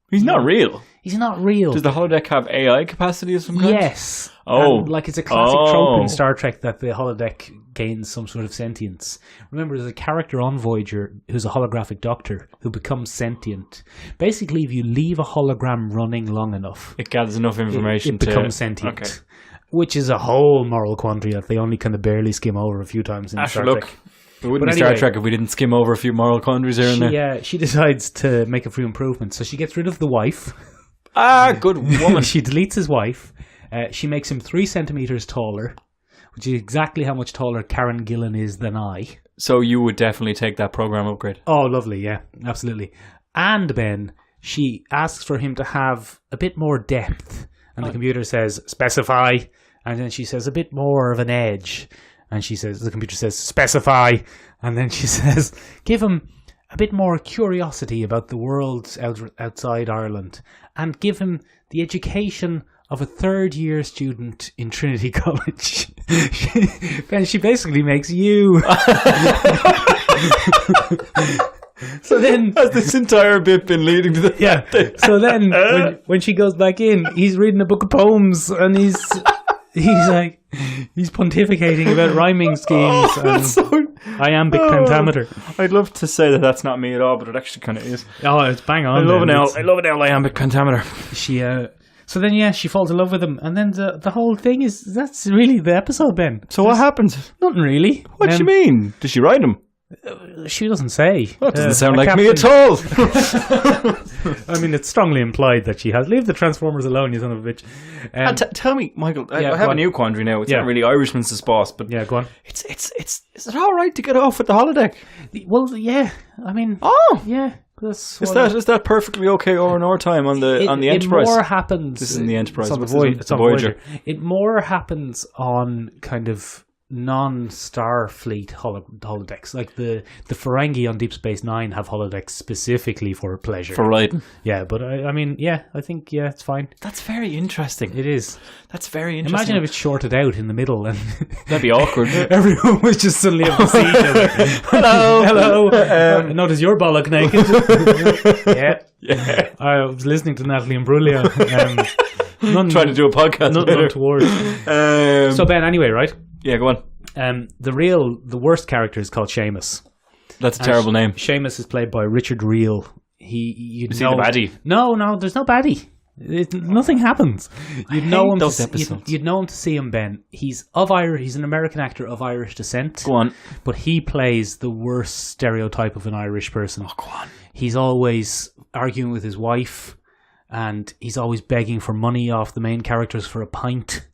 He's not real. He's not real. Does the holodeck have AI capacity of some kind? Yes. Oh. And, like, it's a classic trope in Star Trek that the holodeck gains some sort of sentience. Remember, there's a character on Voyager who's a holographic doctor who becomes sentient. Basically, if you leave a hologram running long enough, It gathers enough information it becomes sentient. Okay. Which is a whole moral quandary that they only kind of barely skim over a few times in Star Trek. It wouldn't But be Star anyway, Trek if we didn't skim over a few moral quandaries here and there. She decides to make a few improvements. So she gets rid of the wife. Good woman. She deletes his wife. She makes him 3 centimeters taller, which is exactly how much taller Karen Gillan is than I. So you would definitely take that program upgrade. Oh, lovely. Yeah, absolutely. And Ben, she asks for him to have a bit more depth. And the computer says, specify. And then she says, a bit more of an edge. And the computer says, specify. And then she says, give him a bit more curiosity about the world outside Ireland. And give him the education of a third-year student in Trinity College. Ben, she basically makes you. So then, has this entire bit been leading to the So then, when she goes back in, he's reading a book of poems, and he's pontificating about rhyming schemes and iambic pentameter. I'd love to say that that's not me at all, but it actually kind of is. Oh, it's bang on. I love an iambic pentameter. She So then, she falls in love with him, and then the whole thing is that's really the episode, Ben. So what happens? Nothing really. What do you mean? Does she write him? She doesn't say. That doesn't sound like me at all. I mean, it's strongly implied that she has. Leave the Transformers alone, you son of a bitch. Tell me, Michael. I have a new quandary now. It's not really Irishmen Sa Spas, but go on. It's. Is it all right to get off with the holodeck? Well, yeah. I mean, yeah. Is that perfectly okay R&R time on the Enterprise? It more happens. This is in the Enterprise. It's on Voyager. It more happens on kind of non-Starfleet holodecks. Like the Ferengi on Deep Space Nine have holodecks specifically for pleasure. For writing. Yeah, but I think it's fine. That's very interesting. It is. That's very interesting. Imagine if it's shorted out in the middle and that'd be awkward. Everyone was just suddenly able to see each other. Hello. Notice your bollock naked. Yeah. I was listening to Natalie Imbruglia. Trying to do a podcast. Nothing untoward. So Ben, anyway, right? Yeah, go on. The worst character is called Seamus. That's a terrible name. Seamus is played by Richard Reel. Is he the baddie? No, there's no baddie. Nothing happens. You'd know him. You'd know him to see him, Ben. He's an American actor of Irish descent. Go on. But he plays the worst stereotype of an Irish person. Oh, go on. He's always arguing with his wife, and he's always begging for money off the main characters for a pint.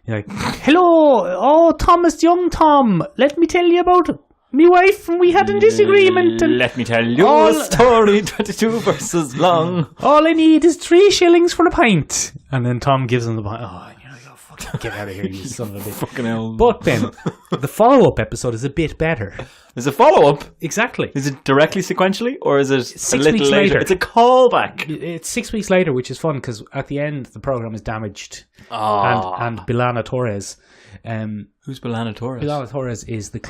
You're like, hello, Thomas, young Tom, let me tell you about me wife, and we had a disagreement. And let me tell you a story, 22 verses long. All I need is 3 shillings for a pint. And then Tom gives him the pint. Oh, you're like, fucking get out of here, you son of a bitch. Fucking hell. But then, the follow-up episode is a bit better. There's a follow-up? Exactly. Is it directly sequentially, or is it 6 a little weeks later? It's a callback. It's 6 weeks later, which is fun, because at the end, the program is damaged. Oh. And B'Elanna Torres... Who's B'Elanna Torres? B'Elanna Torres is the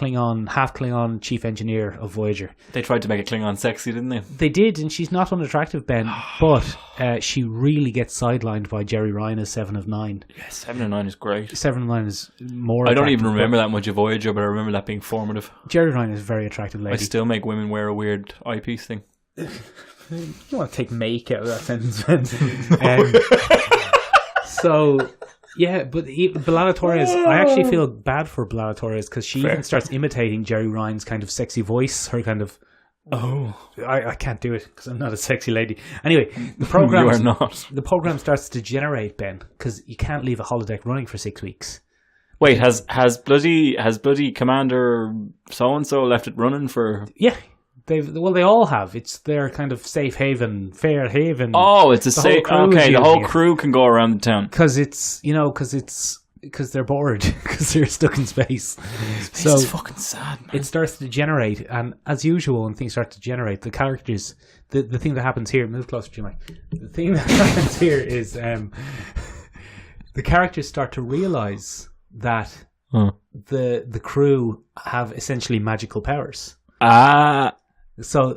half Klingon chief engineer of Voyager. They tried to make a Klingon sexy, didn't they? They did, and she's not unattractive, Ben, but she really gets sidelined by Jerry Ryan as 7 of 9. Yeah, 7 of 9 is great. 7 of 9 is more I don't even remember that much of Voyager, but I remember that being formative. Jerry Ryan is a very attractive lady. I still make women wear a weird eyepiece thing. You want to take make out of that sentence, Ben. So... Yeah, but B'Elanna Torres, I actually feel bad for B'Elanna Torres because she even starts imitating Jerry Ryan's kind of sexy voice, her kind of... I can't do it because I'm not a sexy lady. Anyway, the program... You are not. The program starts to degenerate, Ben, because you can't leave a holodeck running for 6 weeks. Wait, has bloody Commander so-and-so left it running for... Yeah. They all have. It's their kind of safe haven, fair haven. Oh, it's a safe... Okay, the whole crew can go around the town. Because they're bored, because they're stuck in space. Space is fucking sad, man. It starts to degenerate, and as usual, when things start to degenerate, the characters... The thing that happens here... Move closer to me. The thing that happens here is... the characters start to realise that the crew have essentially magical powers.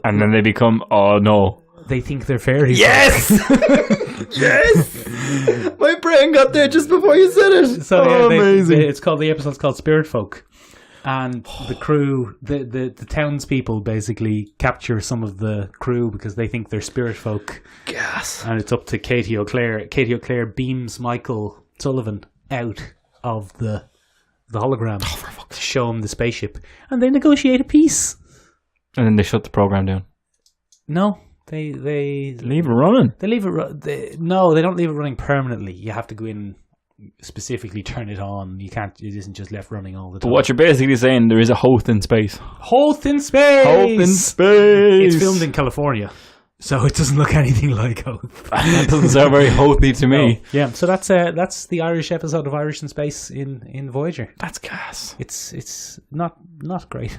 And then they become, oh no. they think they're fairies. Yes! Yes! My brain got there just before you said it. So amazing. The episode's called Spirit Folk. And the crew, the townspeople basically capture some of the crew because they think they're spirit folk. Gas. And it's up to Katie O'Clair. Katie O'Clair beams Michael Sullivan out of the hologram to show him the spaceship. And they negotiate a peace. And then they shut the program down. No, they Leave it running. They leave it. No, they don't leave it running permanently. You have to go in, specifically turn it on. You can't. It isn't just left running all the time. But what you're basically saying, there is a Hoth in space. Hoth in space. Hoth in space. It's filmed in California, so it doesn't look anything like Hoth. That doesn't sound very Hothy to me. No. Yeah, so that's the Irish episode of Irish in Space in Voyager. That's gas. It's not great.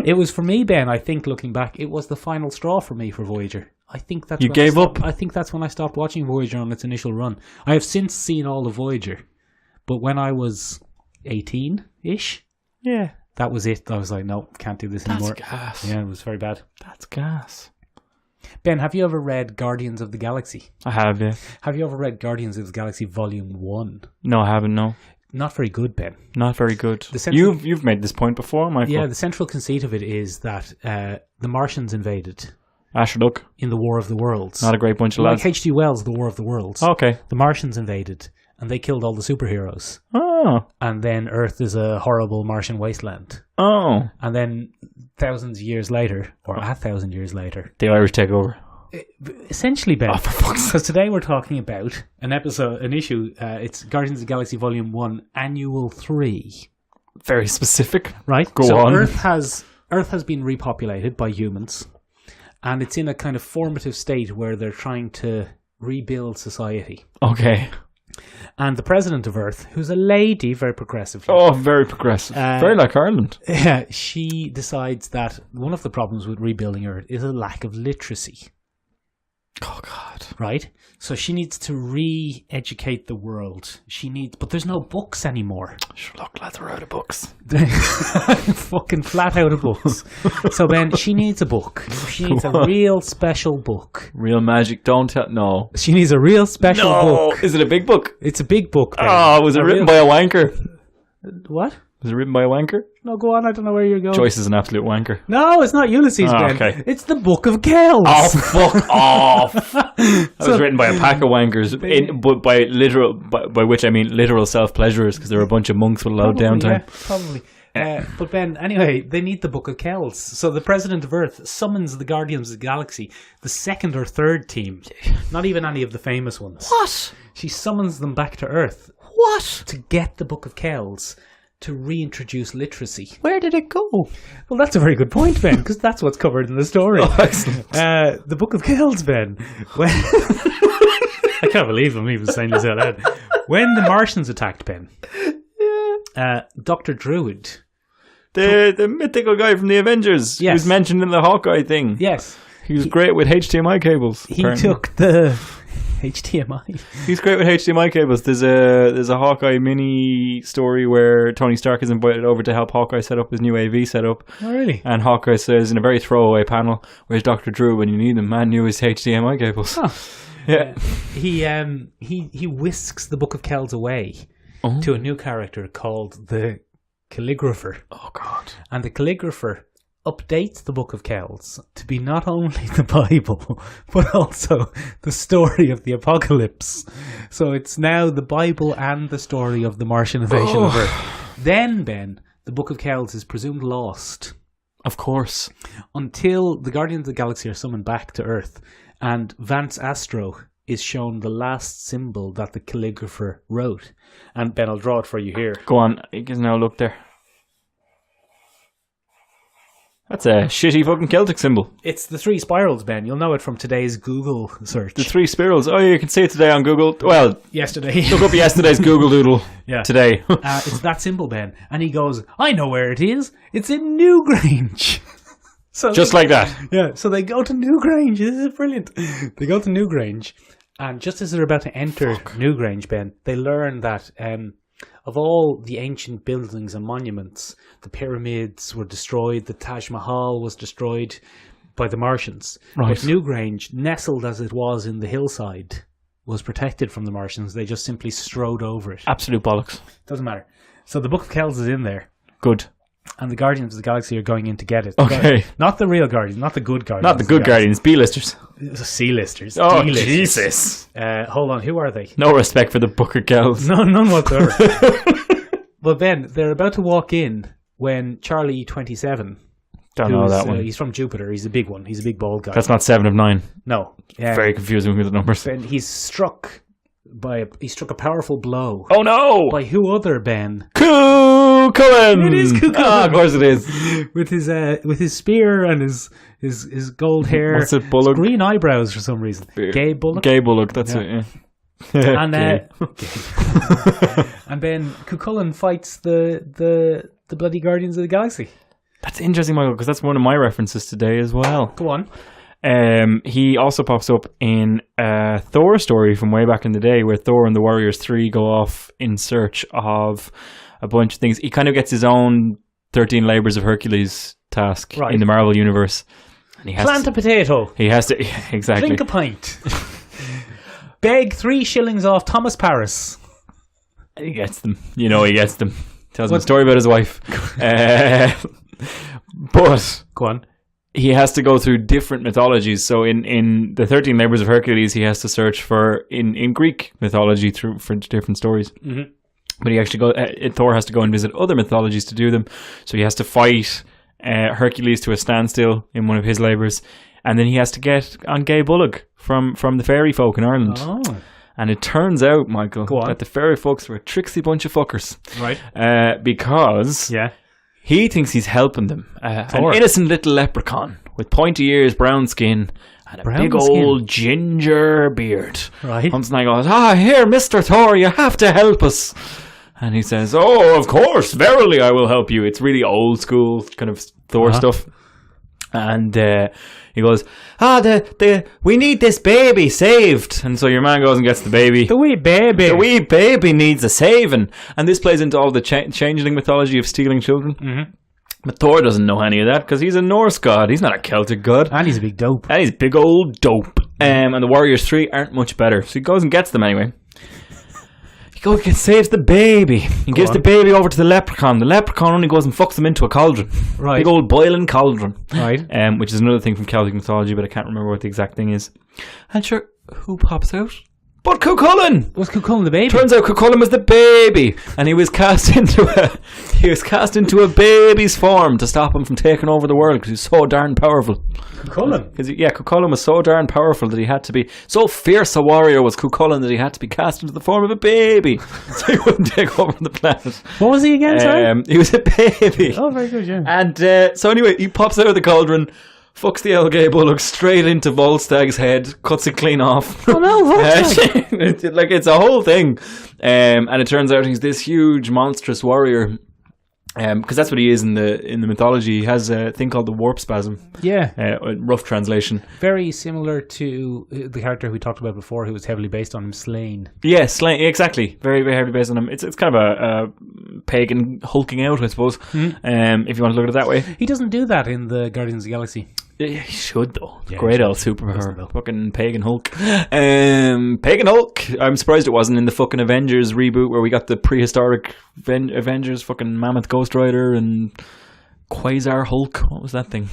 It was for me, Ben. I think looking back, it was the final straw for me for Voyager. I think that's you gave up. I think that's when I stopped watching Voyager on its initial run. I have since seen all of Voyager, but when I was 18-ish, Yeah. that was it. I was like, no, can't do this anymore. That's gas. Yeah, it was very bad. That's gas. Ben, have you ever read Guardians of the Galaxy? I have, yeah. Have you ever read Guardians of the Galaxy Volume 1? No, I haven't, no. Not very good, Ben. Not very good. Central, You've made this point before, Michael. Yeah, the central conceit of it is that the Martians invaded Asher, look. in the War of the Worlds. Not a great bunch of Like lads. H.G. Wells' The War of the Worlds. Okay. The Martians invaded, and they killed all the superheroes. Oh. And then Earth is a horrible Martian wasteland. Oh. And then thousands of years later, or 1,000 years later, The Irish take over. essentially, Ben, Oh, for fuck's sake. because today we're talking about an issue, it's Guardians of the Galaxy Volume 1, Annual 3. Very specific. Right? Go so on. Earth has been repopulated by humans, and it's in a kind of formative state where they're trying to rebuild society. Okay. And the president of Earth, who's a lady, very progressive. Oh, very progressive. Very like Ireland. She decides that one of the problems with rebuilding Earth is a lack of literacy. Oh, God. Right? So she needs to re-educate the world. But there's no books anymore. Sure, look, lads are out of books. Fucking flat out of books. So then she needs a book. She needs a real special book. Real magic, don't tell. No. She needs a real special book. Is it a big book? It's a big book. Ben. Oh, was it written by a wanker? What? Was it written by a wanker? No, go on. I don't know where you're going. Joyce is an absolute wanker. No, it's not Ulysses, Ben. Okay. It's the Book of Kells. Oh, fuck off. That was written by a pack of wankers, but by which I mean literal self-pleasurers, because there were a bunch of monks with a lot of downtime. Yeah, probably. But Ben, anyway, they need the Book of Kells. So the president of Earth summons the Guardians of the Galaxy, the second or third team, not even any of the famous ones. What? She summons them back to Earth. What? To get the Book of Kells, to reintroduce literacy. Where did it go? Well, that's a very good point, Ben, because that's what's covered in the story. Oh, excellent. The Book of Kells, Ben. I can't believe I'm even saying this out loud. When the Martians attacked, Ben, Dr. Druid... The mythical guy from the Avengers, Yes. who's mentioned in the Hawkeye thing. Yes. He was great with HDMI cables. He apparently. took the HDMI. He's great with HDMI cables. There's a Hawkeye mini story where Tony Stark is invited over to help Hawkeye set up his new AV setup. Oh, really? And Hawkeye says in a very throwaway panel, "Where's Dr. Drew when you need him? Man knew his HDMI cables." Huh. Yeah. He whisks the Book of Kells away to a new character called the Calligrapher. Oh, God. And the Calligrapher updates the Book of Kells to be not only the Bible, but also the story of the apocalypse. So it's now the Bible and the story of the Martian invasion of Earth. Then, Ben, the Book of Kells is presumed lost. Of course. Until the Guardians of the Galaxy are summoned back to Earth, and Vance Astro is shown the last symbol that the calligrapher wrote. And Ben, I'll draw it for you here. Go on. You can now look there. That's a shitty fucking Celtic symbol. It's the three spirals, Ben. You'll know it from today's Google search. The three spirals. Oh, you can see it today on Google. Well, Yesterday. look up yesterday's Google Doodle today. It's that symbol, Ben. And he goes, I know where it is. It's in Newgrange. So Just like that. Yeah, so they go to Newgrange. This is brilliant. They go to Newgrange, and just as they're about to enter Newgrange, Ben, they learn that of all the ancient buildings and monuments, the pyramids were destroyed, the Taj Mahal was destroyed, by the Martians. Right. But Newgrange, nestled as it was in the hillside, was protected from the Martians. They just simply strode over it. Absolute bollocks. Doesn't matter. So the Book of Kells is in there. Good. And the Guardians of the Galaxy are going in to get it. Okay. Not the real Guardians, not the good Guardians. Not the good Guardians, B-listers. C-listers. Oh, D-listers. Jesus. Hold on, who are they? No respect for the Book of Kells. No, none whatsoever. Well, Ben, they're about to walk in when Charlie 27... Don't know that one. He's from Jupiter. He's a big one. He's a big bald guy. That's not 7 of 9. No. Very confusing with the numbers. Ben, he's struck a powerful blow. Oh no! By who other, Ben? Cuchulain! It is Cuchulain. Ah, of course it is. With his spear and his gold hair. What's it, Bullock? Green eyebrows for some reason. Gay Bullock. Gay Bullock, that's it, yeah. And and then Cuchulain fights the bloody Guardians of the Galaxy. That's interesting, Michael, because that's one of my references today as well. Go on. He also pops up in a Thor story from way back in the day where Thor and the Warriors 3 go off in search of a bunch of things. He kind of gets his own 13 Labours of Hercules task in the Marvel Universe. And he has Plant a potato. He has to... Exactly. Drink a pint. Beg 3 shillings off Thomas Paris. He gets them. You know he gets them. Tells him a story about his wife. But... Go on. He has to go through different mythologies. So in the 13 Labours of Hercules, he has to search for in Greek mythology for different stories. Mm-hmm. But he actually Thor has to go and visit other mythologies to do them. So he has to fight Hercules to a standstill in one of his labours, and then he has to get on Gay Bullock from the fairy folk in Ireland. Oh. And it turns out, Michael, that the fairy folks were a tricksy bunch of fuckers. Right. Because he thinks he's helping them. An innocent little leprechaun with pointy ears, brown skin, and a big old ginger beard. Right. Comes and goes, here, Mr. Thor, you have to help us. And he says, oh, of course, verily I will help you. It's really old school kind of Thor stuff. And he goes, we need this baby saved. And so your man goes and gets the baby. The wee baby. The wee baby needs a saving. And this plays into all the changeling mythology of stealing children. Mm-hmm. But Thor doesn't know any of that because he's a Norse god. He's not a Celtic god. And he's a big dope. And he's a big old dope. And the Warriors 3 aren't much better. So he goes and gets them anyway. He goes and saves the baby. He gives the baby over to the leprechaun. The leprechaun only goes and fucks him into a cauldron. Right. Big old boiling cauldron. Right. Which is another thing from Celtic mythology, but I can't remember what the exact thing is. And sure, who pops out? But Cuchulain! Was Cuchulain the baby? Turns out Cuchulain was the baby, and he was cast into a baby's form to stop him from taking over the world because he's so darn powerful. Cuchulain? Cuchulain was so darn powerful that he had to be so fierce a warrior was Cuchulain that he had to be cast into the form of a baby so he wouldn't take over the planet. What was he again? Sorry? He was a baby. Oh, very good, yeah. And so anyway, he pops out of the cauldron. Fucks the old Gay Bullock straight into Volstag's head, cuts it clean off. Oh no, Volstagg! It's a whole thing. And it turns out he's this huge, monstrous warrior. Because that's what he is in the mythology. He has a thing called the warp spasm. Yeah. Rough translation. Very similar to the character we talked about before, who was heavily based on him, Slain. Yeah, Slain, exactly. Very, very heavily based on him. It's kind of a pagan hulking out, I suppose, if you want to look at it that way. He doesn't do that in the Guardians of the Galaxy. He should, though. Yeah, great old superpower. Fucking Pagan Hulk. Pagan Hulk. I'm surprised it wasn't in the fucking Avengers reboot where we got the prehistoric Avengers, fucking Mammoth Ghost Rider and Quasar Hulk. What was that thing?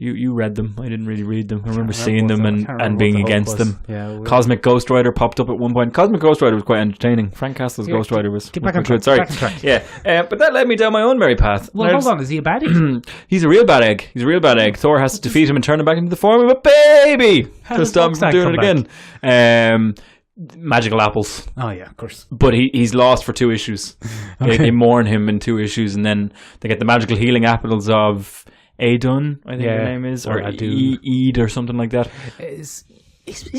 You read them. I didn't really read them. I remember seeing them and being against them. Yeah, Cosmic Ghost Rider popped up at one point. Cosmic Ghost Rider was quite entertaining. Frank Castle's Ghost Rider was back on good. track. Sorry. Back on track. Yeah. But that led me down my own merry path. Well, hold on. Is he a baddie? He's a real bad egg. Thor has to defeat him and turn him back into the form of a baby to stop him from doing it again. Magical apples. Oh yeah, of course. But he's lost for 2 issues. Okay. They mourn him in 2 issues, and then they get the magical healing apples of Adun, I think her name is, or Eid or something like that. He's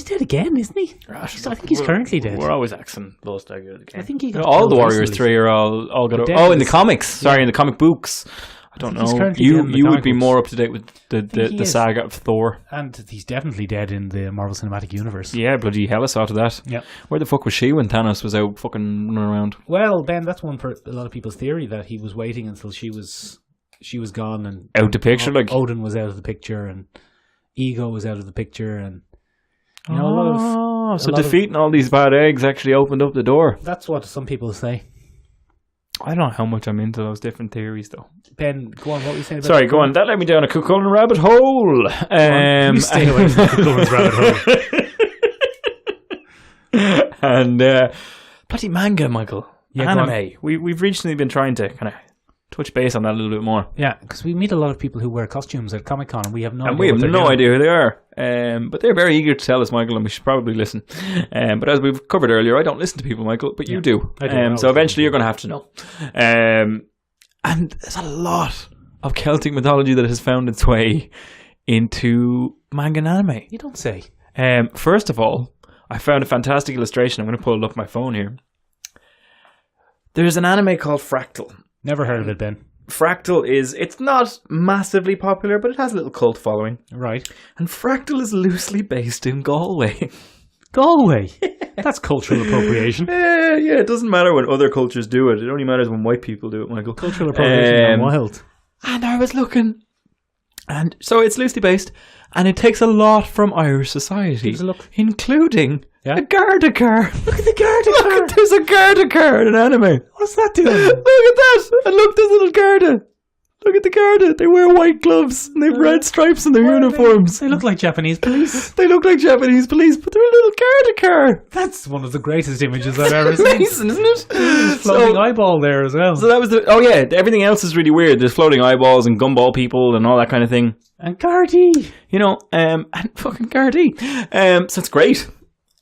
dead again, isn't he? I think he's currently dead. We're always axing Volstagg again. I think he got all the Warriors 3 are all got. In the comics. Sorry, in the comic books. I don't know. You would be more up to date with the saga of Thor. And he's definitely dead in the Marvel Cinematic Universe. Yeah, bloody hell, I saw to that. Yeah. Where the fuck was she when Thanos was out fucking running around? Well, Ben, that's one for a lot of people's theory that he was waiting until she was she was gone and out the picture. Like Odin was out of the picture and Ego was out of the picture, and you know, so defeating all these bad eggs actually opened up the door. That's what some people say. I don't know how much I'm into those different theories, though. Ben, go on. What were you saying about Sorry, go on. That led me down a Cuchulain rabbit hole. You stay away from Cuchulain's rabbit hole. And bloody manga, Michael. Yeah, anime. We've recently been trying to kind of touch base on that a little bit more. Yeah, because we meet a lot of people who wear costumes at Comic-Con and we have no idea. And we have no doing. idea who they are. But they're very eager to tell us, Michael, and we should probably listen. But as we've covered earlier, I don't listen to people, Michael, but you do. I do. So eventually you're going to have to know. And there's a lot of Celtic mythology that has found its way into manga and anime. You don't say. First of all, I found a fantastic illustration. I'm going to pull it up my phone here. There's an anime called Fractal. Never heard of it, Ben. Fractal it's not massively popular, but it has a little cult following. Right. And Fractal is loosely based in Galway. Galway? That's cultural appropriation. Yeah, it doesn't matter when other cultures do it. It only matters when white people do it, Michael. Cultural appropriation and wild. And I was looking. And so it's loosely based, and it takes a lot from Irish society, including a Garda car. Look at the Garda car. There's a Garda car in an anime. What's that doing? Look at that. And look, there's a little Garda. Look at the Garda. They wear white gloves and they have red stripes in their uniforms. They look like Japanese police. They look like Japanese police, but they're a little Garda car. That's one of the greatest images I've ever seen. Amazing, isn't it? Floating eyeball there as well. So that was everything else is really weird. There's floating eyeballs and gumball people and all that kind of thing. And Gardaí. You know, and fucking Gardaí. So it's great.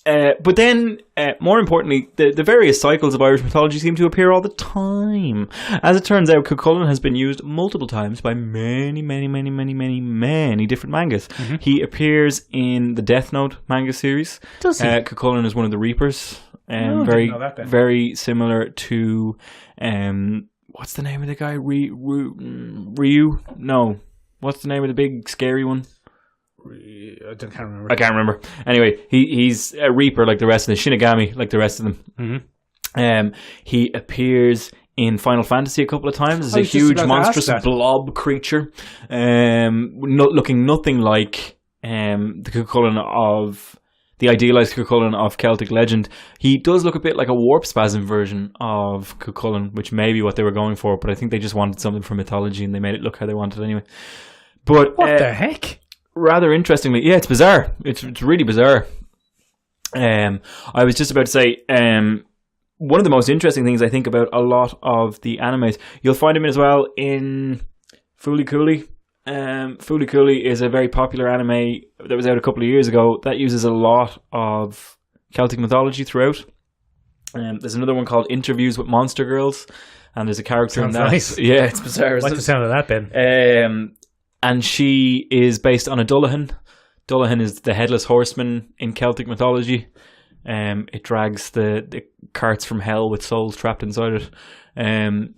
But then, more importantly, the various cycles of Irish mythology seem to appear all the time. As it turns out, Cuchulain has been used multiple times by many different mangas. Mm-hmm. He appears in the Death Note manga series. Does he? Cuchulain is one of the Reapers. Very similar to, what's the name of the guy? Ryu? No. What's the name of the big scary one? I can't remember. I can't remember. Anyway, he's a Reaper like the rest of them, Shinigami like the rest of them. Mm-hmm. He appears in Final Fantasy a couple of times as a huge, monstrous blob creature, looking nothing like the Cuchulain of the idealized Cuchulain of Celtic legend. He does look a bit like a warp spasm version of Cuchulain, which may be what they were going for, but I think they just wanted something from mythology and they made it look how they wanted anyway. But what the heck? Rather interestingly, yeah, it's bizarre. It's really bizarre. I was just about to say, one of the most interesting things I think about a lot of the animes, you'll find him as well in Fhéile Pádraig. Fhéile Pádraig is a very popular anime that was out a couple of years ago that uses a lot of Celtic mythology throughout. There's another one called Interviews with Monster Girls, and there's a character in that. Nice. Yeah, it's bizarre. I like the sound of that, Ben. And she is based on a Dullahan. Dullahan is the headless horseman in Celtic mythology. It drags the carts from hell with souls trapped inside it.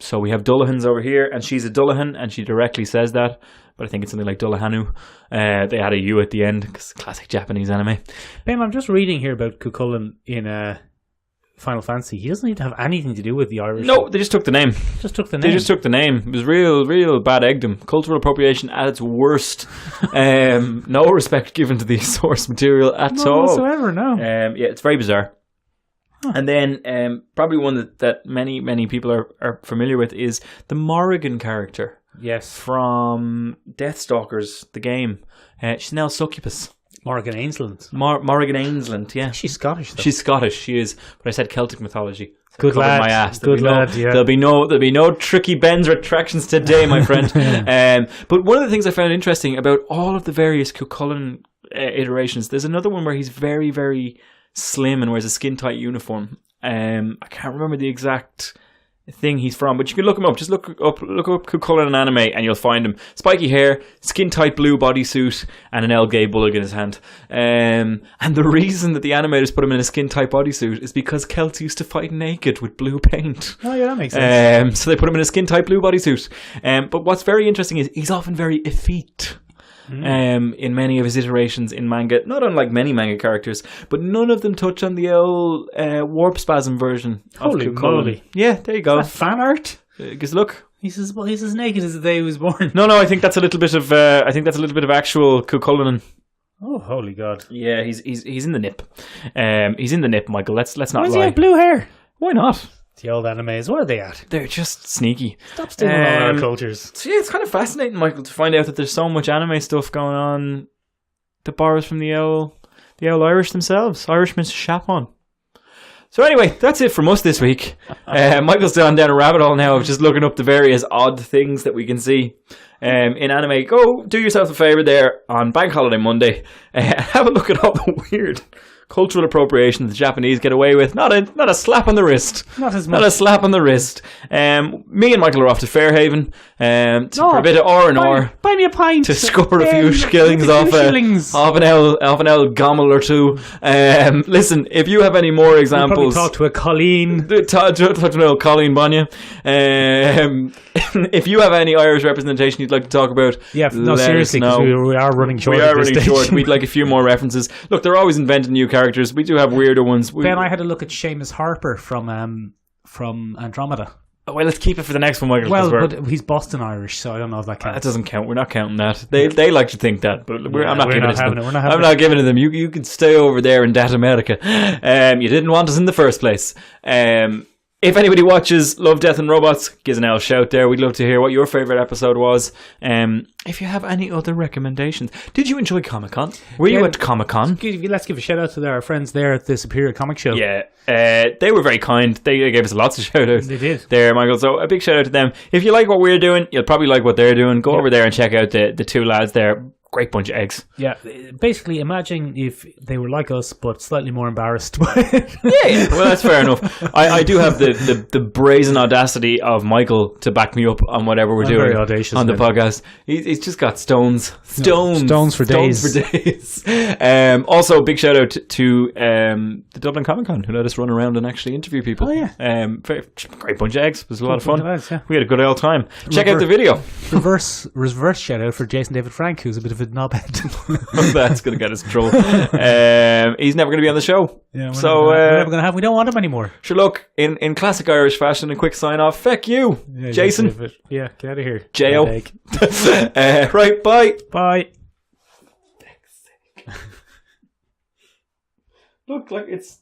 So we have Dullahans over here, and she's a Dullahan, and she directly says that. But I think it's something like Dullahanu. They had a U at the end, because classic Japanese anime. Ben, I'm just reading here about Cuchulain in Final Fantasy. He doesn't even have anything to do with the Irish. No, they just took the name. They just took the name. It was real bad eggdom. Cultural appropriation at its worst. No respect given to the source material at all. Whatsoever, no. Yeah, it's very bizarre. Huh. And then probably one that many people are familiar with is the Morrigan character. Yes. From Deathstalkers, the game. She's now Succubus. Morrigan Ainsland. Morrigan Ainsland, yeah. She's Scottish, though. She's Scottish, she is. But I said Celtic mythology. So good lad. My ass. Good lad, yeah. There'll be no tricky Ben's retractions today, my friend. But one of the things I found interesting about all of the various Cuchulain iterations, there's another one where he's very, very slim and wears a skin-tight uniform. I can't remember the exact thing he's from, but you can look him up. Just look up Cuchulain in anime and you'll find him. Spiky hair, skin-tight blue bodysuit, and an L-gay bullock in his hand. And the reason that the animators put him in a skin-tight bodysuit is because Celts used to fight naked with blue paint. Oh yeah, that makes sense. So they put him in a skin-tight blue bodysuit. But what's very interesting is he's often very effete. In many of his iterations in manga, not unlike many manga characters, but none of them touch on the old warp spasm version. Holy moly! Yeah, there you go. Fan art. Because look, He's as naked as the day he was born. No, I think that's a little bit of actual Cuchulain. Oh, holy God! Yeah, he's in the nip. He's in the nip, Michael. Let's not lie. Why does he have blue hair? Why not? The old animes, what are they at? They're just sneaky. Stop stealing all our cultures. So yeah, it's kind of fascinating, Michael, to find out that there's so much anime stuff going on that borrows from the old Irish themselves, Irishmen Sa Spas. So anyway, that's it from us this week. Michael's gone down a rabbit hole now of just looking up the various odd things that we can see in anime. Go do yourself a favour there on Bank Holiday Monday. Have a look at all the weird cultural appropriation that the Japanese get away with. Not a slap on the wrist. Not as much. Not a slap on the wrist. Me and Michael are off to Fairhaven for a bit of R&R. Buy me a pint. To score a few shillings off an L gommel or two. Listen, if you have any more examples... We'll probably talk to a Colleen. Talk to an old Colleen Banya. If you have any Irish representation you'd like to talk about, seriously, because we are running short. We are running short. We'd like a few more references. Look, they're always inventing new characters. We do have weirder ones. Ben, I had a look at Seamus Harper from Andromeda. Oh, well, let's keep it for the next one, Michael. Well, but he's Boston Irish, so I don't know if that counts. That doesn't count. We're not counting that. They like to think that, but I'm not giving it to them. I'm not giving it to them. You can stay over there in that America. You didn't want us in the first place. If anybody watches Love, Death and Robots, give us an L shout there. We'd love to hear what your favourite episode was. If you have any other recommendations. Did you enjoy Comic-Con? Were you at Comic-Con? Let's give a shout out to our friends there at the Superior Comic Show. Yeah, they were very kind. They gave us lots of shout outs. They did. There, Michael. So a big shout out to them. If you like what we're doing, you'll probably like what they're doing. Go over there and check out the two lads there. Great bunch of eggs. Yeah, basically imagine if they were like us but slightly more embarrassed. Yeah, well, that's fair enough. I do have the brazen audacity of Michael to back me up on whatever we're doing very audacious, on the podcast. He's just got stones for days. Also, big shout out to the Dublin Comic Con who let us run around and actually interview people. Oh yeah, great bunch of eggs. It was a lot of fun. Lads, yeah. We had a good old time. Check out the video. Reverse shout out for Jason David Frank, who's a bit of a knobhead. That's going to get us in trouble. He's never going to be on the show. Yeah, we're never going to have. We don't want him anymore. Sure, look, in classic Irish fashion, a quick sign off. Feck you, yeah, Jason. Yeah, get out of here. J.O. Right, bye. Bye. Look, like it's...